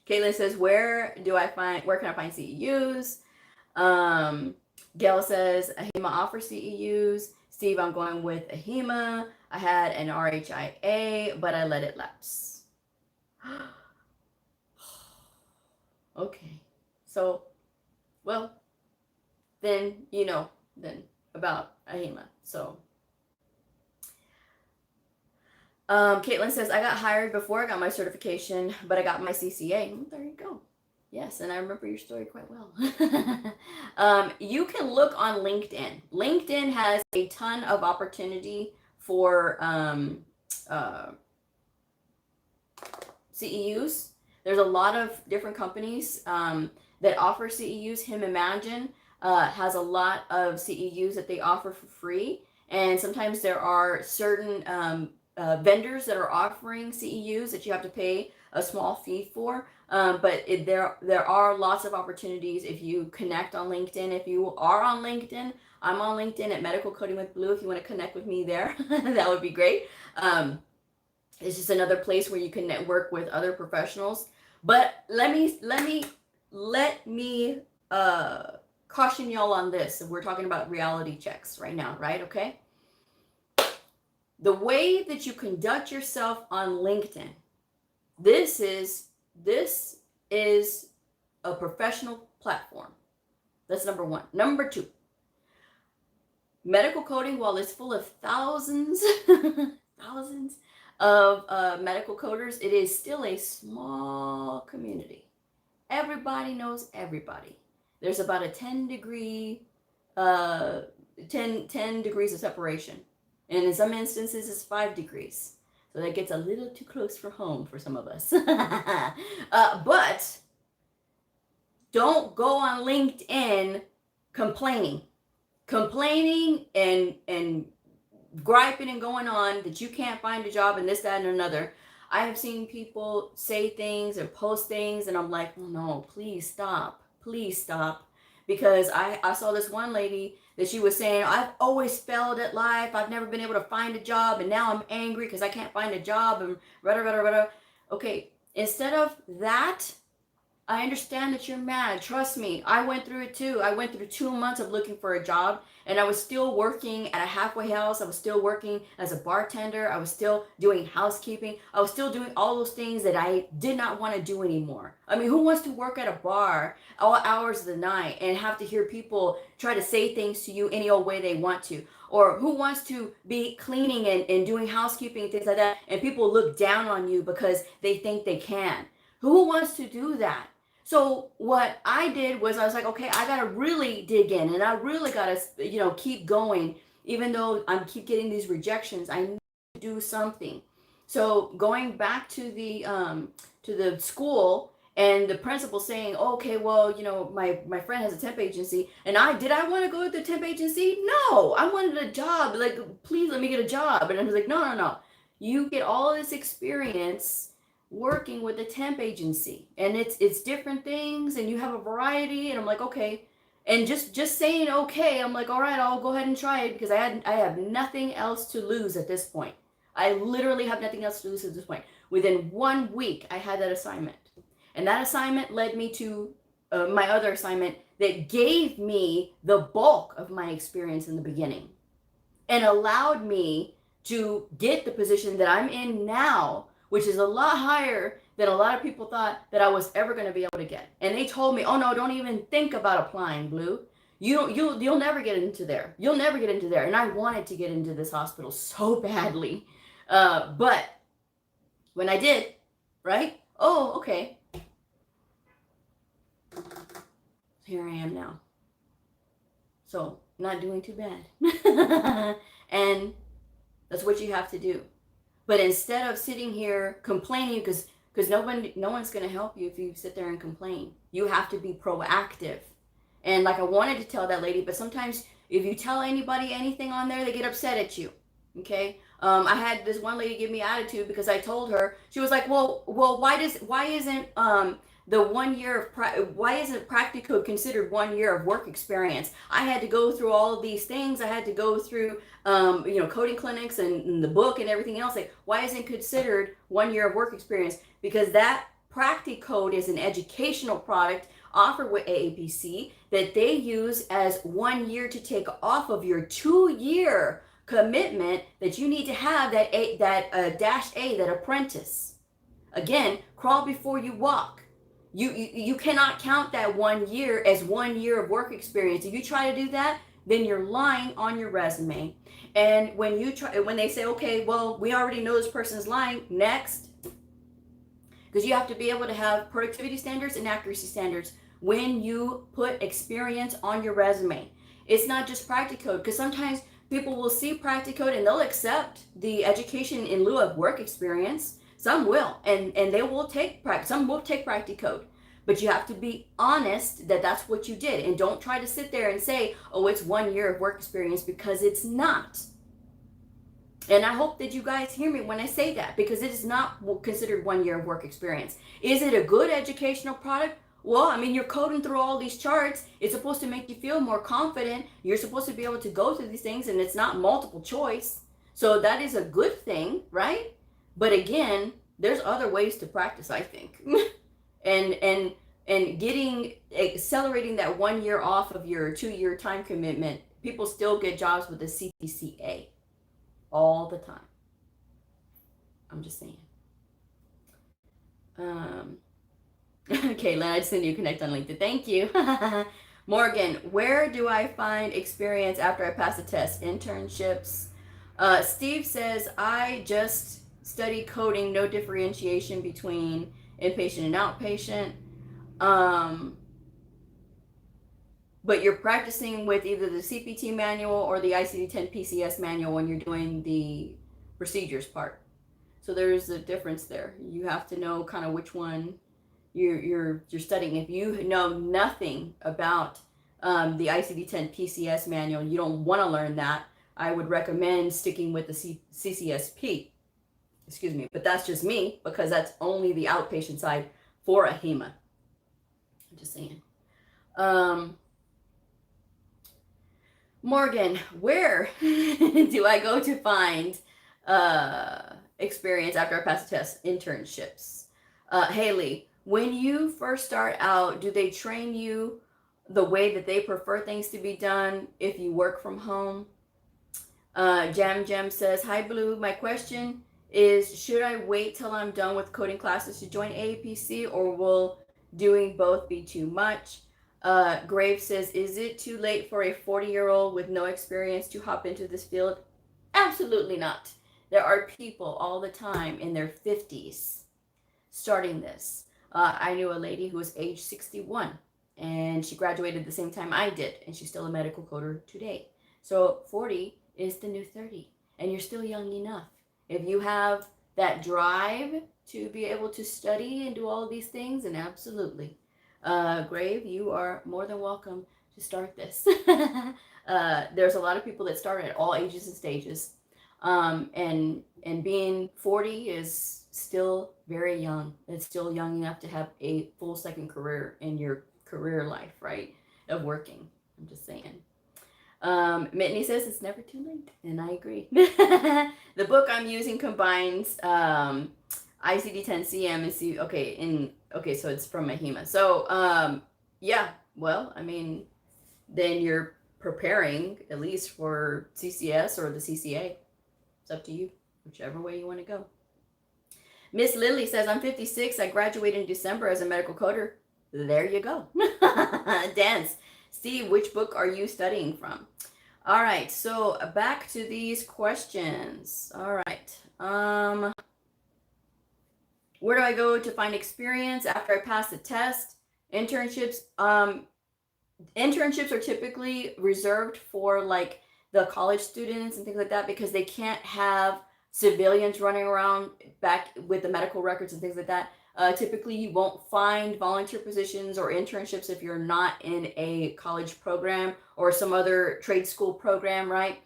Caitlin says, where can I find CEUs? Gail says, AHIMA offers CEUs. Steve, I'm going with AHIMA. I had an RHIA, but I let it lapse. Okay. So, well, then, then about AHIMA. So, Caitlin says, I got hired before I got my certification, but I got my CCA. Well, there you go. Yes, and I remember your story quite well. You can look on LinkedIn. LinkedIn has a ton of opportunity for CEUs. There's a lot of different companies that offer CEUs. Him Imagine has a lot of CEUs that they offer for free. And sometimes there are certain vendors that are offering CEUs that you have to pay a small fee for. But there are lots of opportunities if you connect on LinkedIn. If you are on LinkedIn, I'm on LinkedIn at Medical Coding with Blue. If you want to connect with me there, that would be great. It's just another place where you can network with other professionals. But let me caution y'all on this. We're talking about reality checks right now, right? Okay. The way that you conduct yourself on LinkedIn, this is a professional platform. That's number one. Number two, medical coding, while it's full of thousands of medical coders, it is still a small community. Everybody knows everybody. There's about a 10 degrees of separation. And in some instances, it's 5 degrees. So that gets a little too close for home for some of us. But don't go on LinkedIn complaining and griping and going on that you can't find a job and this, that, and another. I have seen people say things and post things, and I'm like, oh, no, please stop. Please stop. Because I saw this one lady that she was saying, I've always failed at life. I've never been able to find a job, and now I'm angry because I can't find a job, and rah. Okay, instead of that, I understand that you're mad. Trust me, I went through it too. I went through 2 months of looking for a job, and I was still working at a halfway house. I was still working as a bartender. I was still doing housekeeping. I was still doing all those things that I did not want to do anymore. I mean, who wants to work at a bar all hours of the night and have to hear people try to say things to you any old way they want to? Or who wants to be cleaning and doing housekeeping and things like that, and people look down on you because they think they can? Who wants to do that? So what I did was I was like, okay, I got to really dig in, and I really got to, keep going, even though I keep getting these rejections. I need to do something. So going back to the school, and the principal saying, okay, well, my friend has a temp agency, and did I want to go to the temp agency? No, I wanted a job. Like, please let me get a job. And I was like, no. You get all this experience working with a temp agency, and it's different things, and you have a variety. And I'm like, okay. And just saying okay, I'm like, all right, I'll go ahead and try it, because I have nothing else to lose at this point. I literally have nothing else to lose at this point. Within 1 week, I had that assignment, and that assignment led me to my other assignment that gave me the bulk of my experience in the beginning and allowed me to get the position that I'm in now, which is a lot higher than a lot of people thought that I was ever going to be able to get. And they told me, oh no, don't even think about applying, Blue. You'll never get into there. You'll never get into there. And I wanted to get into this hospital so badly. But when I did, right? Oh, okay. Here I am now. So not doing too bad. And that's what you have to do. But instead of sitting here complaining, because no one's going to help you if you sit there and complain. You have to be proactive. And like I wanted to tell that lady, but sometimes if you tell anybody anything on there, they get upset at you. Okay. I had this one lady give me attitude because I told her. She was like, well, why isn't the 1 year of why isn't practical considered 1 year of work experience? I had to go through all of these things. I had to go through coding clinics and the book and everything else. Like, why isn't it considered 1 year of work experience? Because that Practicode is an educational product offered with AAPC that they use as 1 year to take off of your 2-year commitment that you need to have that dash A, that apprentice. Again, crawl before you walk. You cannot count that 1 year as 1 year of work experience. If you try to do that, then you're lying on your resume. And when they say, okay, well, we already know this person's lying, next. Because you have to be able to have productivity standards and accuracy standards when you put experience on your resume. It's not just Practicode, because sometimes people will see Practicode and they'll accept the education in lieu of work experience. Some will, and they will take some will take Practicode, but you have to be honest that that's what you did, and don't try to sit there and say, oh, it's 1 year of work experience, because it's not. And I hope that you guys hear me when I say that, because it is not considered 1 year of work experience. Is it a good educational product? Well, I mean, you're coding through all these charts. It's supposed to make you feel more confident. You're supposed to be able to go through these things, and it's not multiple choice. So that is a good thing, right? But again, there's other ways to practice, I think. and accelerating that 1 year off of your 2-year time commitment, people still get jobs with the CPCA all the time. I'm just saying. Okay, Len, I just sent you connect on LinkedIn. Thank you. Morgan, where do I find experience after I pass the test? Internships. Steve says, I just study coding, no differentiation between inpatient and outpatient. But you're practicing with either the CPT manual or the ICD-10 PCS manual when you're doing the procedures part. So there's a difference there. You have to know kind of which one you're studying. If you know nothing about the ICD-10 PCS manual, you don't want to learn that, I would recommend sticking with the CCSP. Excuse me, but that's just me, because that's only the outpatient side for a HEMA. I'm just saying. Morgan, where do I go to find experience after I pass the test? Internships. Haley, when you first start out, do they train you the way that they prefer things to be done if you work from home? Jam says, hi Blue, my question is, should I wait till I'm done with coding classes to join AAPC, or will doing both be too much? Graves says, is it too late for a 40-year-old with no experience to hop into this field? Absolutely not. There are people all the time in their 50s starting this. I knew a lady who was age 61, and she graduated the same time I did, and she's still a medical coder today. So 40 is the new 30, and you're still young enough. If you have that drive to be able to study and do all these things, and absolutely. Grave, you are more than welcome to start this. There's a lot of people that start at all ages and stages. And being 40 is still very young. It's still young enough to have a full second career in your career life, right? Of working. I'm just saying. Mitney says it's never too late, and I agree. The book I'm using combines ICD-10 CM and okay, so it's from a HEMA. So yeah, well, I mean, then you're preparing at least for CCS or the CCA. It's up to you, whichever way you want to go. Miss Lily says, I'm 56. I graduated in December as a medical coder. There you go. Dance. Steve, which book are you studying from? All right, so back to these questions. All right. Where do I go to find experience after I pass the test? Internships. Internships are typically reserved for like the college students and things like that, because they can't have civilians running around back with the medical records and things like that. Typically, you won't find volunteer positions or internships if you're not in a college program or some other trade school program, right?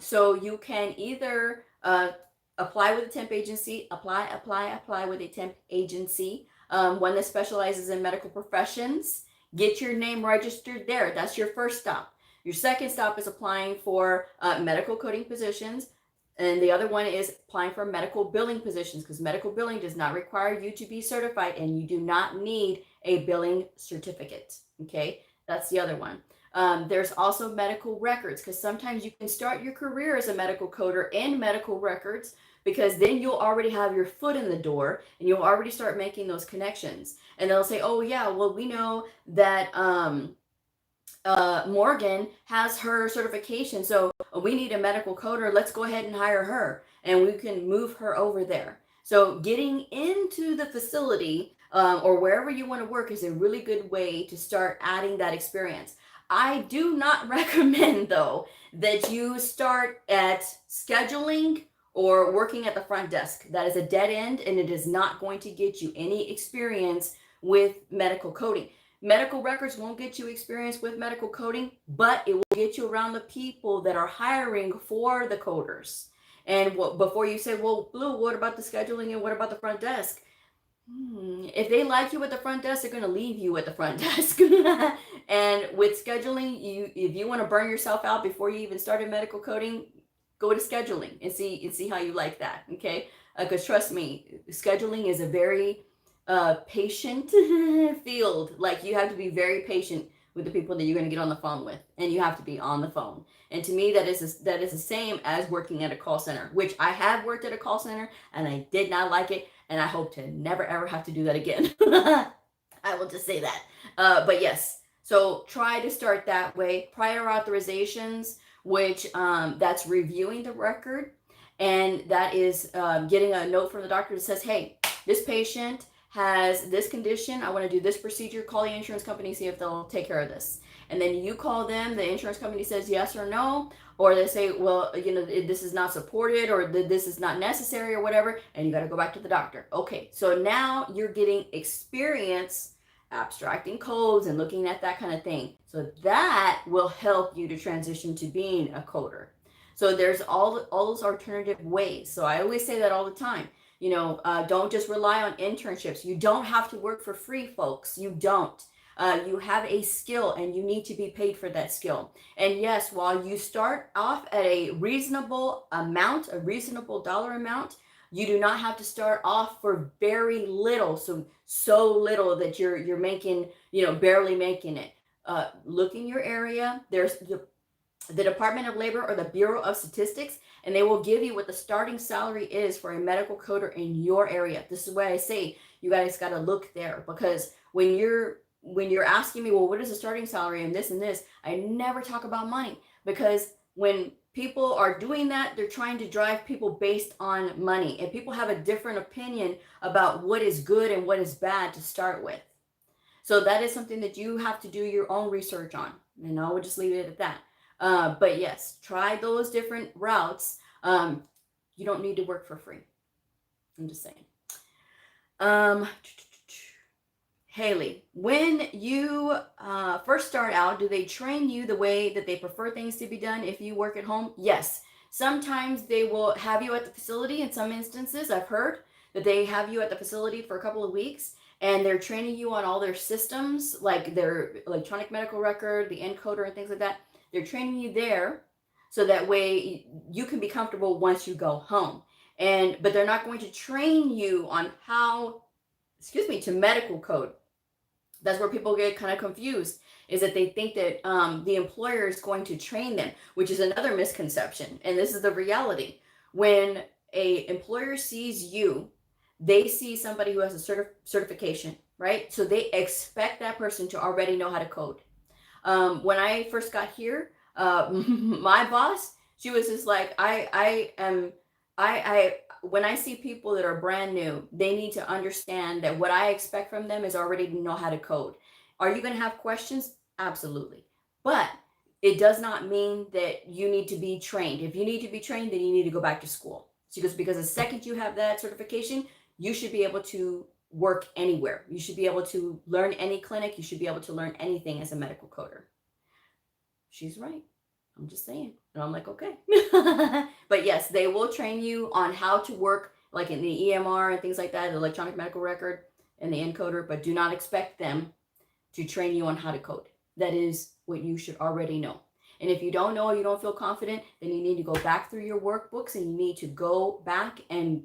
So you can either apply with a temp agency, apply with a temp agency. one that specializes in medical professions. Get your name registered there. That's your first stop. Your second stop is applying for medical coding positions. And the other one is applying for medical billing positions, because medical billing does not require you to be certified, and you do not need a billing certificate. Okay, that's the other one. There's also medical records, because sometimes you can start your career as a medical coder in medical records, because then you'll already have your foot in the door and you'll already start making those connections. And they'll say, oh yeah, well, we know that Morgan has her certification, so we need a medical coder. Let's go ahead and hire her, and we can move her over there. So getting into the facility or wherever you want to work is a really good way to start adding that experience. I do not recommend, though, that you start at scheduling or working at the front desk. That is a dead end, and it is not going to get you any experience with medical coding. Medical records won't get you experience with medical coding, but it will get you around the people that are hiring for the coders. And before you say, well, Blue, what about the scheduling and what about the front desk? If they like you at the front desk, they're going to leave you at the front desk. And with scheduling, if you want to burn yourself out before you even started medical coding, go to scheduling and see how you like that. Okay, because trust me, scheduling is a very patient field. Like, you have to be very patient with the people that you're going to get on the phone with, and you have to be on the phone. And to me, that is the same as working at a call center, which I have worked at a call center and I did not like it, and I hope to never ever have to do that again. I will just say that. But yes, so try to start that way. Prior authorizations, which that's reviewing the record, and that is getting a note from the doctor that says, hey, this patient has this condition, I want to do this procedure, call the insurance company, see if they'll take care of this. And then you call them, the insurance company says yes or no, or they say, well, this is not supported, or this is not necessary, or whatever, and you got to go back to the doctor. Okay, so now you're getting experience abstracting codes and looking at that kind of thing. So that will help you to transition to being a coder. So there's all those alternative ways. So I always say that all the time. Don't just rely on internships. You don't have to work for free, folks. You don't. You have a skill, and you need to be paid for that skill. And yes, while you start off at a reasonable amount, a reasonable dollar amount, you do not have to start off for very little, so little that you're making, barely making it. Look in your area. There's the Department of Labor or the Bureau of Statistics, and they will give you what the starting salary is for a medical coder in your area. This is why I say you guys got to look there, because when you're asking me, well, what is the starting salary and this, I never talk about money, because when people are doing that, they're trying to drive people based on money, and people have a different opinion about what is good and what is bad to start with. So that is something that you have to do your own research on, and I would just leave it at that. But yes, try those different routes. You don't need to work for free. I'm just saying. Haley, when you first start out, do they train you the way that they prefer things to be done if you work at home? Yes. Sometimes they will have you at the facility. In some instances, I've heard that they have you at the facility for a couple of weeks, and they're training you on all their systems, like their electronic medical record, the encoder, and things like that. They're training you there, so that way you can be comfortable once you go home. But they're not going to train you on how, to medical code. That's where people get kind of confused, is that they think that the employer is going to train them, which is another misconception. And this is the reality. When a employer sees you, they see somebody who has a certification, right? So they expect that person to already know how to code. When I first got here, my boss, she was just like, when I see people that are brand new, they need to understand that what I expect from them is already to know how to code. Are you going to have questions? Absolutely. But it does not mean that you need to be trained. If you need to be trained, then you need to go back to school. Because the second you have that certification, you should be able to work anywhere. You should be able to learn any clinic. You should be able to learn anything as a medical coder. She's right. I'm just saying. And I'm like, okay. But yes, they will train you on how to work, like in the EMR and things like that, the electronic medical record. and the encoder, but do not expect them to train you on how to code. That is what you should already know. And if you don't know or you don't feel confident, then you need to go back through your workbooks and you need to go back and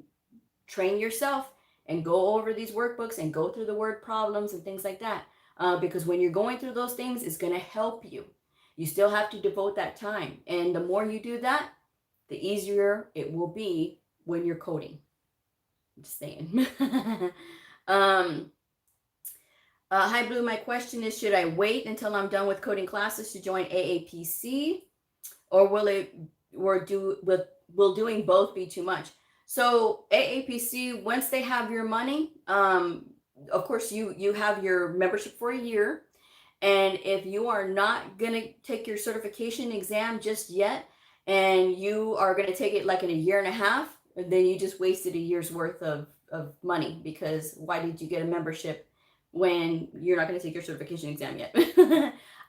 train yourself and go over these workbooks and go through the word problems and things like that. Because when you're going through those things, it's going to help you. You still have to devote that time. And the more you do that, the easier it will be when you're coding. I'm just saying. Hi, Blue. My question is, should I wait until I'm done with coding classes to join AAPC? Or will doing both be too much? So AAPC, once they have your money, of course, you have your membership for a year. And if you are not going to take your certification exam just yet, and you are going to take it like in a year and a half, then you just wasted a year's worth of money, because why did you get a membership when you're not going to take your certification exam yet?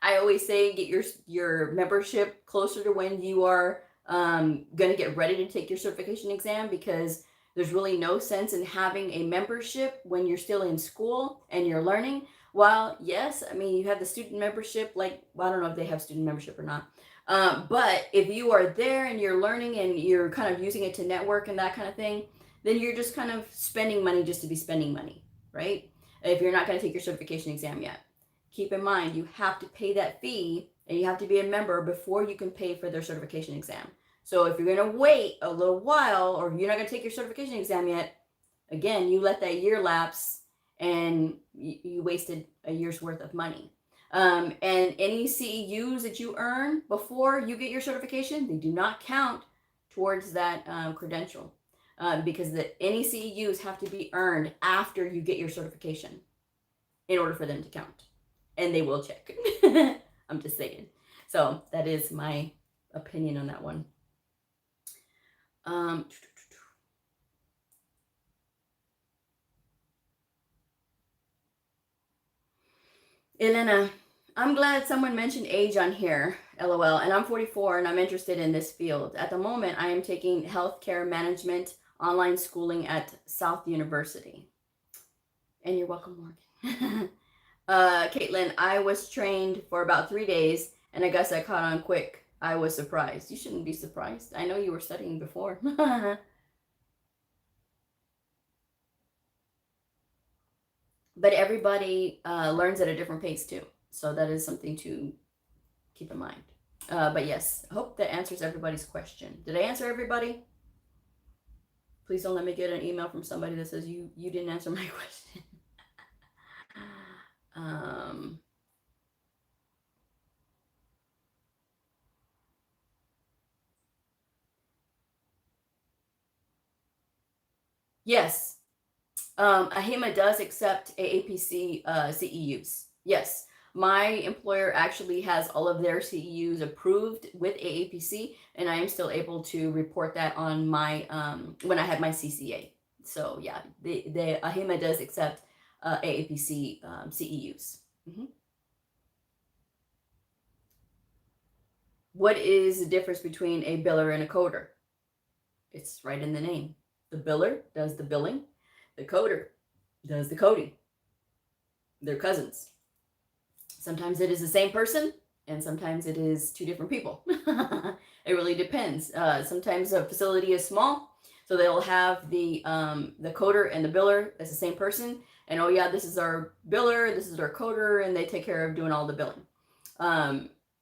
I always say get your membership closer to when you are going to get ready to take your certification exam, because there's really no sense in having a membership when you're still in school and you're learning. While yes, I mean, you have the student membership, like, well, I don't know if they have student membership or not. But if you are there and you're learning and you're kind of using it to network and that kind of thing, then you're just kind of spending money just to be spending money, right? If you're not going to take your certification exam yet. Keep in mind, you have to pay that fee and you have to be a member before you can pay for their certification exam. So if you're going to wait a little while, or you're not going to take your certification exam yet, again, you let that year lapse and you wasted a year's worth of money. And any CEUs that you earn before you get your certification, they do not count towards that credential, because any CEUs have to be earned after you get your certification in order for them to count. And they will check. I'm just saying. So that is my opinion on that one. Elena, I'm glad someone mentioned age on here, LOL, and I'm 44 and I'm interested in this field. At the moment, I am taking healthcare management online schooling at South University. And you're welcome, Morgan. Caitlin, I was trained for about 3 days and I guess I caught on quick. I was surprised. You shouldn't be surprised. I know you were studying before. But everybody learns at a different pace too. So that is something to keep in mind. But yes, I hope that answers everybody's question. Did I answer everybody? Please don't let me get an email from somebody that says you didn't answer my question. Yes. AHIMA does accept AAPC CEUs. Yes. My employer actually has all of their CEUs approved with AAPC, and I am still able to report that on my when I have my CCA. So yeah, the AHIMA does accept AAPC CEUs. What is the difference between a biller and a coder? It's right in the name. The biller does the billing. The coder does the coding. They're cousins. Sometimes it is the same person, and sometimes it is two different people. It really depends. Sometimes a facility is small, so they'll have the coder and the biller as the same person. And oh yeah, this is our biller, this is our coder, and they take care of doing all the billing.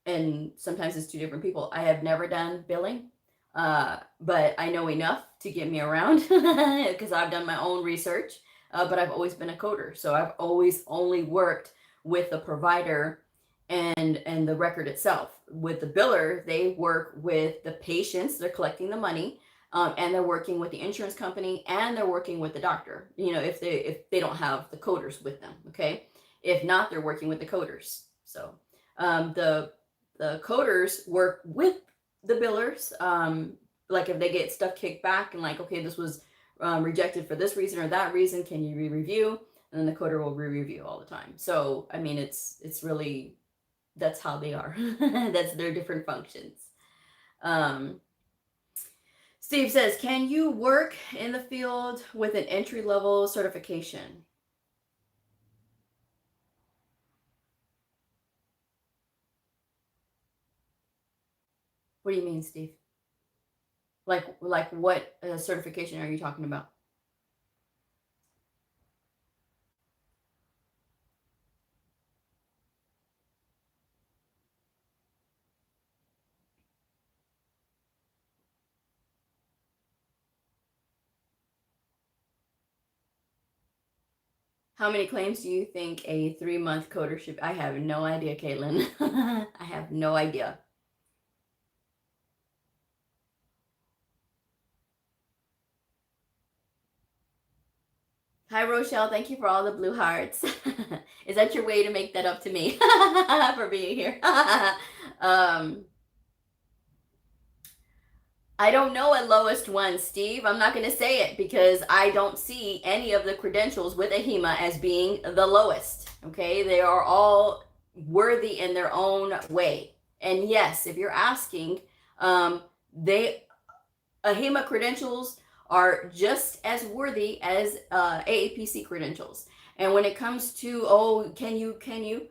And sometimes it's two different people. I have never done billing, but I know enough to get me around because I've done my own research. But I've always been a coder, so I've always only worked with the provider and the record itself. With the biller, they work with the patients, they're collecting the money, and they're working with the insurance company, and they're working with the doctor, if they don't have the coders with them. Okay, if not, they're working with the coders. So the coders work with the billers, like if they get stuff kicked back and like, okay, this was rejected for this reason or that reason, can you re-review? And then the coder will re-review all the time. So I mean, it's really, that's how they are. That's their different functions. Steve says, can you work in the field with an entry-level certification? What do you mean, Steve? Like what certification are you talking about? How many claims do you think a 3-month coder should? I have no idea, Caitlin. I have no idea. Hi, Rochelle. Thank you for all the blue hearts. Is that your way to make that up to me for being here? I don't know a lowest one, Steve. I'm not going to say it because I don't see any of the credentials with AHIMA as being the lowest. Okay, they are all worthy in their own way. And yes, if you're asking, they AHIMA credentials are just as worthy as AAPC credentials. And when it comes to, oh, can you,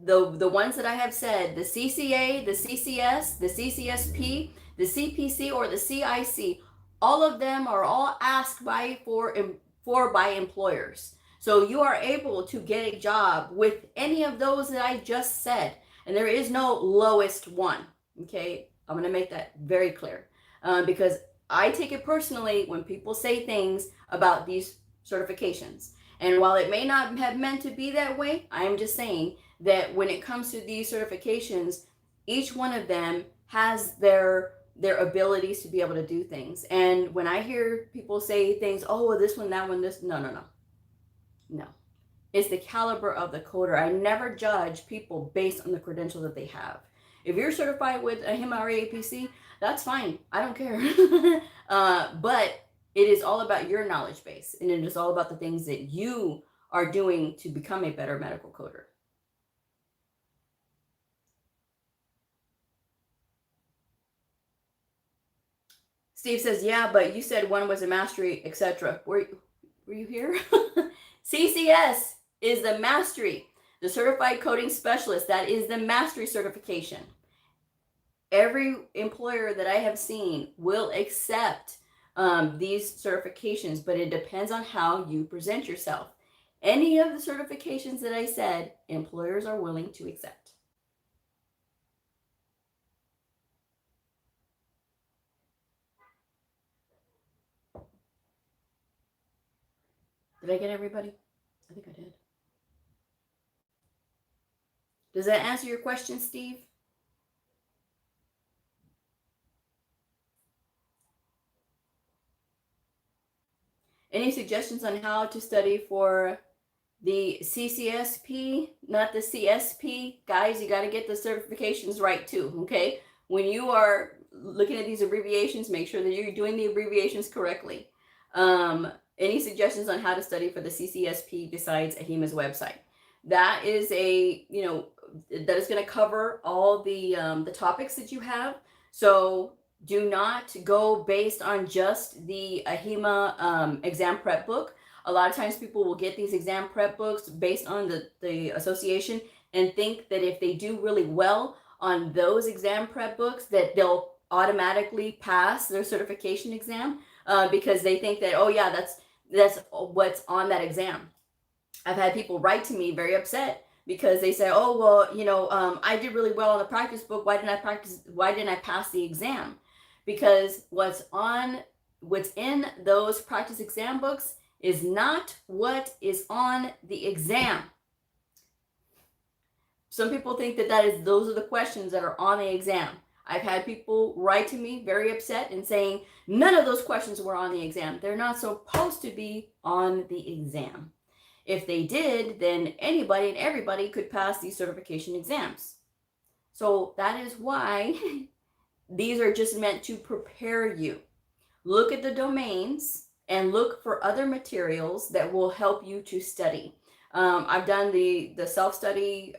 the ones that I have said, the CCA, the CCS, the CCSP, the CPC, or the CIC, all of them are all asked by employers. So you are able to get a job with any of those that I just said. And there is no lowest one. Okay, I'm going to make that very clear because I take it personally when people say things about these certifications. And while it may not have meant to be that way, I'm just saying that when it comes to these certifications, each one of them has their abilities to be able to do things. And when I hear people say things, oh, well, this one, that one, this, no. It's the caliber of the coder. I never judge people based on the credentials that they have. If you're certified with AHIMA or AAPC, that's fine. I don't care. But it is all about your knowledge base, and it is all about the things that you are doing to become a better medical coder. Steve says, yeah, but you said one was a mastery, etc. Were you here? CCS is the mastery. The Certified Coding Specialist, that is the mastery certification. Every employer that I have seen will accept these certifications, but it depends on how you present yourself. Any of the certifications that I said, employers are willing to accept. Did I get everybody? I think I did. Does that answer your question, Steve? Any suggestions on how to study for the CCSP, not the CSP? Guys, you got to get the certifications right too, okay? When you are looking at these abbreviations, make sure that you're doing the abbreviations correctly. Any suggestions on how to study for the CCSP besides AHIMA's website? That is a, that is going to cover all the topics that you have. So do not go based on just the AHIMA exam prep book. A lot of times people will get these exam prep books based on the association and think that if they do really well on those exam prep books that they'll automatically pass their certification exam because they think that, oh yeah, that's what's on that exam. I've had people write to me very upset because they say, oh, well, I did really well on the practice book. Why didn't I pass the exam? Because what's in those practice exam books is not what is on the exam. Some people think that those are the questions that are on the exam. I've had people write to me very upset and saying none of those questions were on the exam. They're not supposed to be on the exam. If they did, then anybody and everybody could pass these certification exams. So that is why these are just meant to prepare you. Look at the domains and look for other materials that will help you to study. I've done the self-study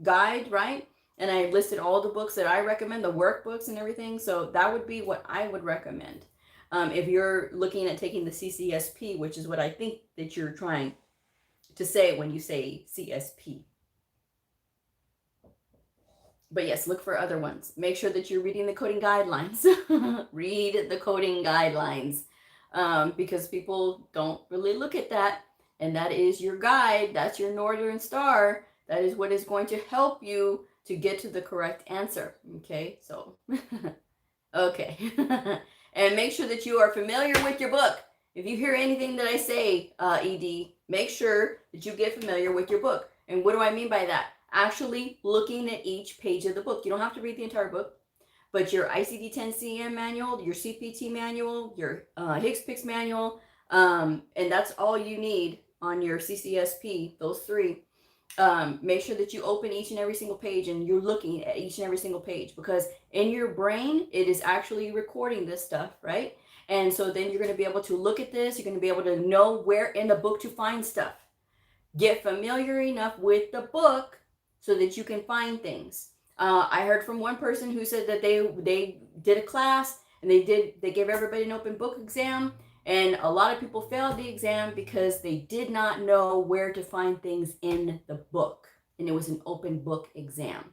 guide, right? And I listed all the books that I recommend, the workbooks and everything. So that would be what I would recommend. If you're looking at taking the CCSP, which is what I think that you're trying to say when you say CSP. But yes, look for other ones. Make sure that you're reading the coding guidelines. Read the coding guidelines, because people don't really look at that. And that is your guide. That's your Northern Star. That is what is going to help you to get to the correct answer. Okay, so, okay. And make sure that you are familiar with your book. If you hear anything that I say, ED, make sure that you get familiar with your book. And what do I mean by that? Actually looking at each page of the book. You don't have to read the entire book, but your ICD-10-CM manual, your CPT manual, your HCPCS manual, and that's all you need on your CCSP, those three. Make sure that you open each and every single page and you're looking at each and every single page, because in your brain, it is actually recording this stuff, right? And so then you're going to be able to look at this. You're going to be able to know where in the book to find stuff. Get familiar enough with the book so that you can find things. I heard from one person who said that they did a class and they gave everybody an open book exam, and a lot of people failed the exam because they did not know where to find things in the book, and it was an open book exam.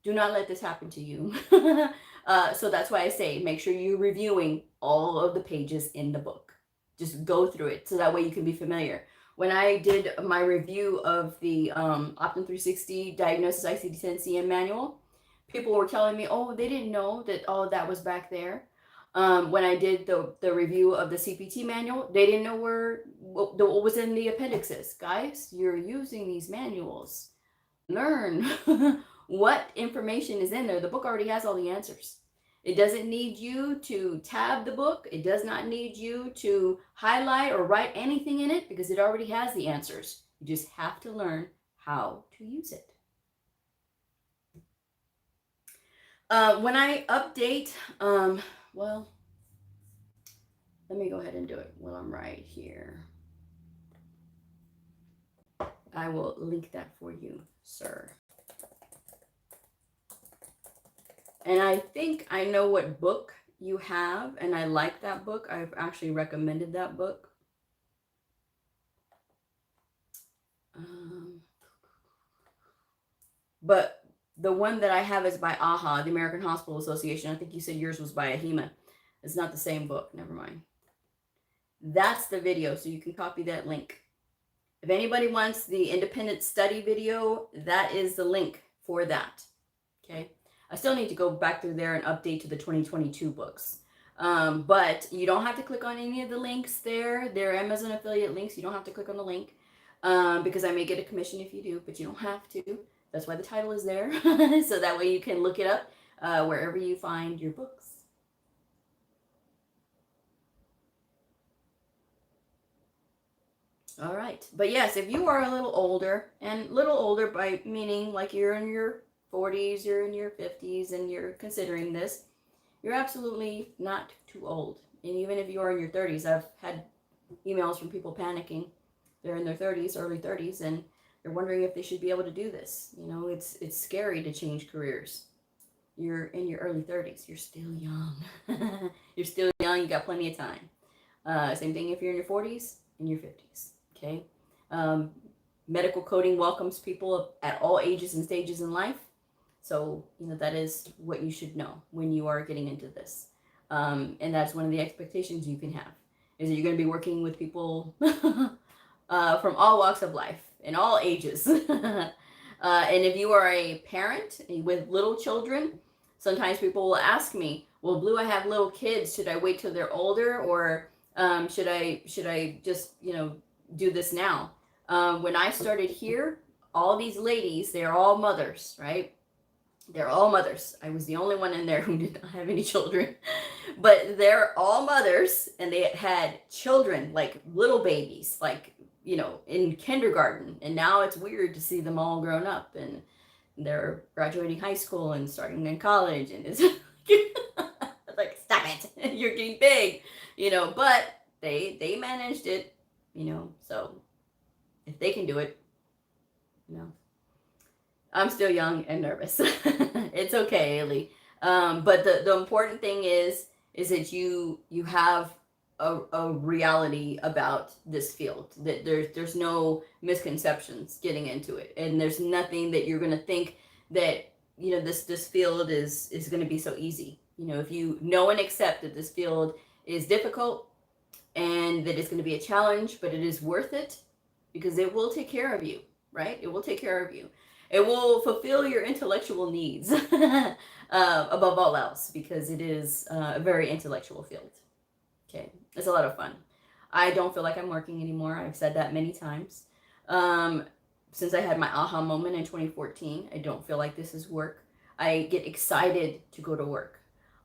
Do not let this happen to you. So that's why I say make sure you're reviewing all of the pages in the book. Just go through it so that way you can be familiar. When I did my review of the Optum 360 Diagnosis ICD-10-CM manual, people were telling me, oh, they didn't know that all of that was back there. When I did the review of the CPT manual, they didn't know what was in the appendixes. Guys, you're using these manuals. Learn what information is in there. The book already has all the answers. It doesn't need you to tab the book. It does not need you to highlight or write anything in it because it already has the answers. You just have to learn how to use it. When I update, well, let me go ahead and do it while I'm right here. I will link that for you, sir. And I think I know what book you have, and I like that book. I've actually recommended that book. But the one that I have is by AHA, the American Hospital Association. I think you said yours was by AHIMA. It's not the same book. Never mind. That's the video, so you can copy that link. If anybody wants the independent study video, that is the link for that. Okay. I still need to go back through there and update to the 2022 books. But you don't have to click on any of the links there. They're Amazon affiliate links. You don't have to click on the link because I may get a commission if you do, but you don't have to. That's why the title is there. So that way you can look it up wherever you find your books. All right. But yes, if you are a little older, and little older by meaning like you're in your 40s, you're in your 50s, and you're considering this, you're absolutely not too old. And even if you are in your 30s, I've had emails from people panicking. They're in their 30s, early 30s, and they're wondering if they should be able to do this. You know, it's scary to change careers. You're in your early 30s. You're still young. You're still young. You got plenty of time. Same thing if you're in your 40s and your 50s. Okay. Medical coding welcomes people at all ages and stages in life. So, you know, that is what you should know when you are getting into this. And that's one of the expectations you can have, is that you're going to be working with people from all walks of life in all ages. And if you are a parent with little children, sometimes people will ask me, well, Blue, I have little kids. Should I wait till they're older, or should I just, you know, do this now? When I started here, all these ladies, they're all mothers, right? They're all mothers. I was the only one in there who did not have any children, but they're all mothers, and they had children, like little babies, like, you know, in kindergarten. And now it's weird to see them all grown up and they're graduating high school and starting in college, and it's like, stop it, you're getting big, you know, but they managed it, you know. So if they can do it, you know, I'm still young and nervous. It's okay, Ailey. But the important thing is that you have a reality about this field, that there's no misconceptions getting into it, and there's nothing that you're going to think that you know, this field is going to be so easy. You know, if you know and accept that this field is difficult and that it's going to be a challenge, but it is worth it because it will take care of you, right? It will take care of you. It will fulfill your intellectual needs above all else, because it is a very intellectual field. Okay, it's a lot of fun. I don't feel like I'm working anymore. I've said that many times. Since I had my aha moment in 2014, I don't feel like this is work. I get excited to go to work.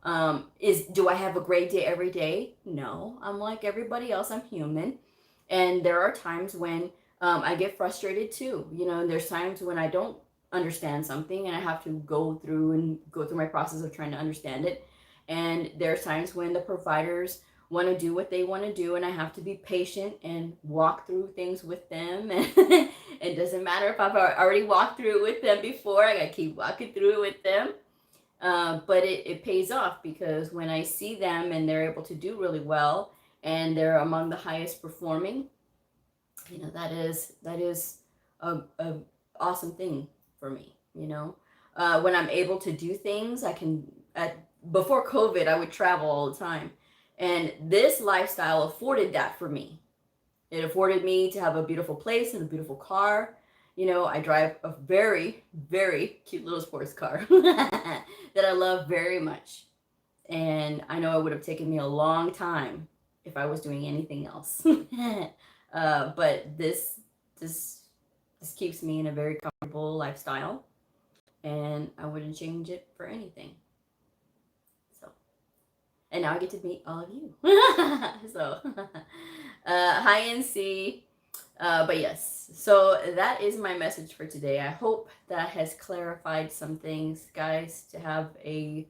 Do I have a great day every day? No, I'm like everybody else. I'm human, and there are times when I get frustrated too. You know, and there's times when I don't understand something and I have to go through my process of trying to understand it. And there's times when the providers want to do what they want to do, and I have to be patient and walk through things with them. And it doesn't matter if I've already walked through it with them before, I gotta keep walking through it with them. But it pays off, because when I see them and they're able to do really well and they're among the highest performing, you know, that is a awesome thing for me. You know, when I'm able to do things, before COVID, I would travel all the time. And this lifestyle afforded that for me. It afforded me to have a beautiful place and a beautiful car. You know, I drive a very, very cute little sports car that I love very much. And I know it would have taken me a long time if I was doing anything else. But this keeps me in a very comfortable lifestyle, and I wouldn't change it for anything. And now I get to meet all of you. So, hi NC. But yes, so that is my message for today. I hope that has clarified some things, guys, to have a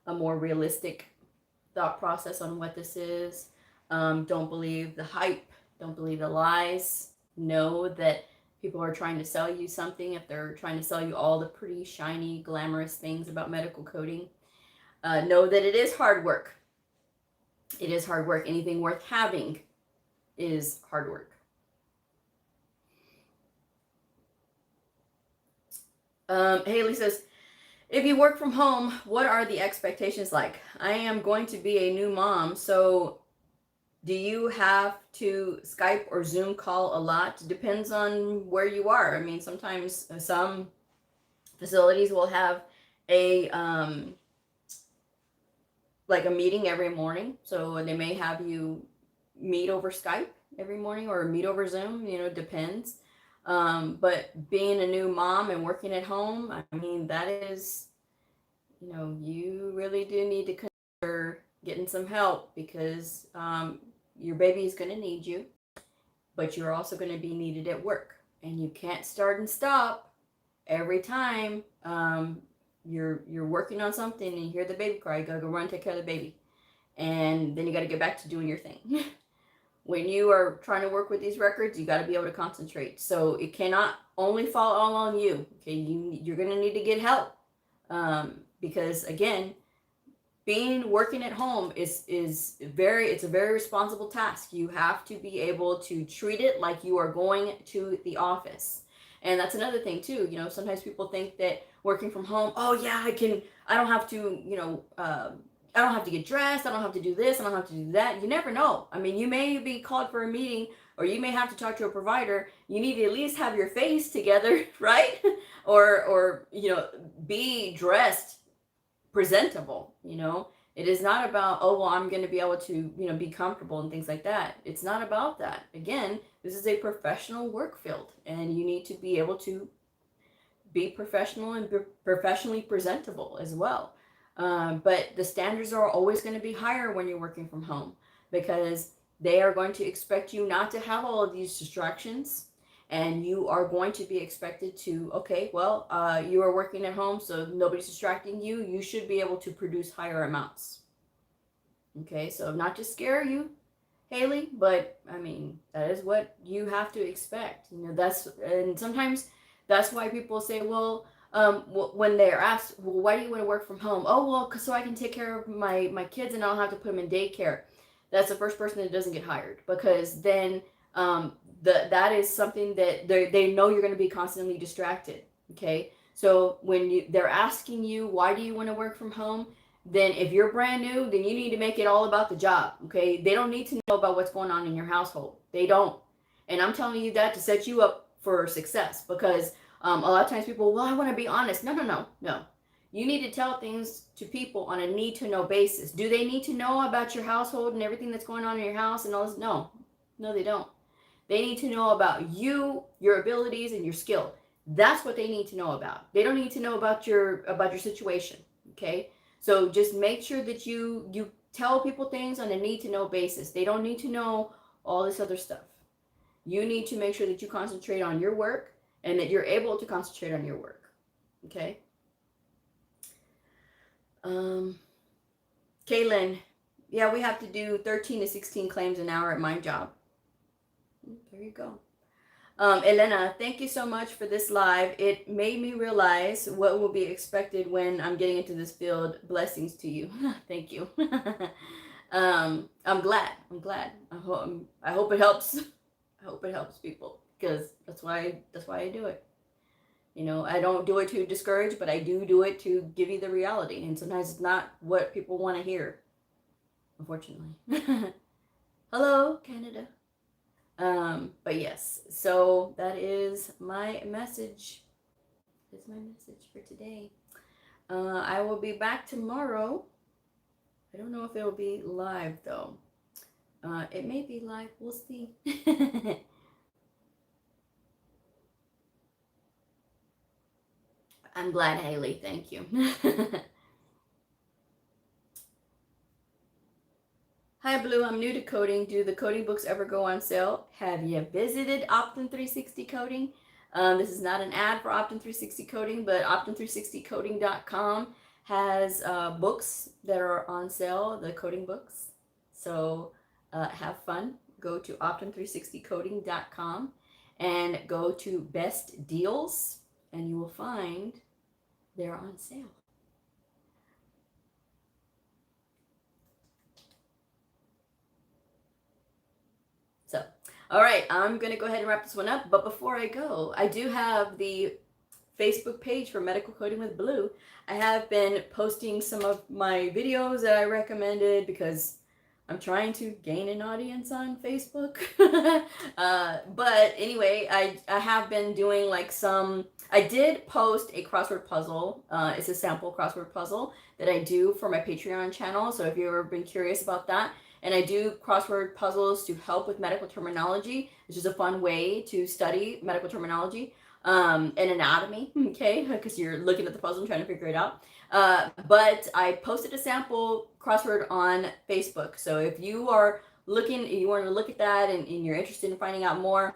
more realistic thought process on what this is. Don't believe the hype. Don't believe the lies. Know that people are trying to sell you something. If they're trying to sell you all the pretty, shiny, glamorous things about medical coding, know that it is hard work. It is hard work. Anything worth having is hard work. Haley says, if you work from home, what are the expectations like? I am going to be a new mom, so do you have to Skype or Zoom call a lot? Depends on where you are. I mean, sometimes some facilities will have a like a meeting every morning. So they may have you meet over Skype every morning or meet over Zoom, you know, depends. But being a new mom and working at home, I mean, that is, you know, you really do need to consider getting some help, because your baby is going to need you, but you're also going to be needed at work, and you can't start and stop every time you're working on something and you hear the baby cry. You gotta go run and take care of the baby, and then you got to get back to doing your thing. When you are trying to work with these records, you got to be able to concentrate. So it cannot only fall all on you. Okay, you're going to need to get help, because again, working at home is it's a very responsible task. You have to be able to treat it like you are going to the office. And that's another thing too. You know, sometimes people think that working from home, oh yeah, I don't have to, you know, I don't have to get dressed. I don't have to do this. I don't have to do that. You never know. I mean, you may be called for a meeting, or you may have to talk to a provider. You need to at least have your face together, right? or, you know, be dressed presentable. You know, it is not about, oh, well, I'm going to be able to, you know, be comfortable and things like that. It's not about that. Again, this is a professional work field, and you need to be able to be professional and be professionally presentable as well. But the standards are always going to be higher when you're working from home, because they are going to expect you not to have all of these distractions, and you are going to be expected to, okay, well, you are working at home, so nobody's distracting you. You should be able to produce higher amounts. Okay, so not to scare you, Haley, but I mean, that is what you have to expect. You know, and sometimes that's why people say, well, when they're asked, well, why do you want to work from home? Oh, well, so I can take care of my kids and I don't have to put them in daycare. That's the first person that doesn't get hired, because then that is something that they know you're going to be constantly distracted. Okay, So when they're asking you, why do you want to work from home? Then if you're brand new, then you need to make it all about the job. Okay. They don't need to know about what's going on in your household. They don't. And I'm telling you that to set you up for success, because a lot of times people, well, I want to be honest. No, no, no, no. You need to tell things to people on a need to know basis. Do they need to know about your household and everything that's going on in your house and all this? No, no, they don't. They need to know about you, your abilities, and your skill. That's what they need to know about. They don't need to know about your situation. Okay. So just make sure that you tell people things on a need to know basis. They don't need to know all this other stuff. You need to make sure that you concentrate on your work and that you're able to concentrate on your work. Okay. Kaylin, yeah, we have to do 13 to 16 claims an hour at my job. There you go. Elena, thank you so much for this live. It made me realize what will be expected when I'm getting into this field. Blessings to you. Thank you. I'm glad. I hope it helps. I hope it helps people, because that's why I do it. You know, I don't do it to discourage, but I do it to give you the reality. And sometimes it's not what people want to hear, unfortunately. Hello, Canada. But yes, so that is my message. That's my message for today. I will be back tomorrow. I don't know if it'll be live though. It may be live. We'll see. I'm glad, Haley. Thank you. Hi, Blue. I'm new to coding. Do the coding books ever go on sale? Have you visited Optum 360 Coding? This is not an ad for Optum 360 Coding, but Optum360coding.com has books that are on sale, the coding books. So have fun. Go to Optum360coding.com and go to Best Deals, and you will find they're on sale. So, all right, I'm going to go ahead and wrap this one up. But before I go, I do have the Facebook page for Medical Coding with Blue. I have been posting some of my videos that I recommended because I'm trying to gain an audience on Facebook. But anyway, I have been doing like I did post a crossword puzzle. It's a sample crossword puzzle that I do for my Patreon channel. So if you've ever been curious about that, and I do crossword puzzles to help with medical terminology, which is a fun way to study medical terminology and anatomy, okay? Because you're looking at the puzzle and trying to figure it out. But I posted a sample crossword on Facebook. So if you are looking, you want to look at that and you're interested in finding out more,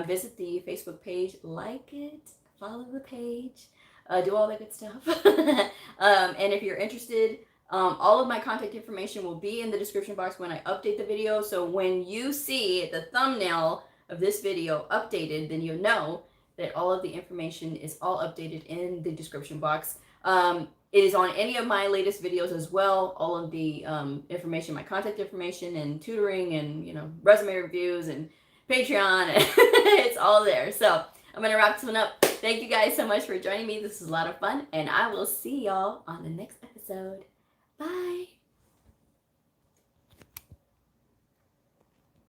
visit the Facebook page, like it, follow the page, do all that good stuff. And if you're interested, all of my contact information will be in the description box when I update the video. So when you see the thumbnail of this video updated, then you'll know that all of the information is all updated in the description box. It is on any of my latest videos as well. All of the information, my contact information and tutoring and, you know, resume reviews and Patreon, it's all there. So I'm going to wrap this one up. Thank you guys so much for joining me. This is a lot of fun, and I will see y'all on the next episode. Bye.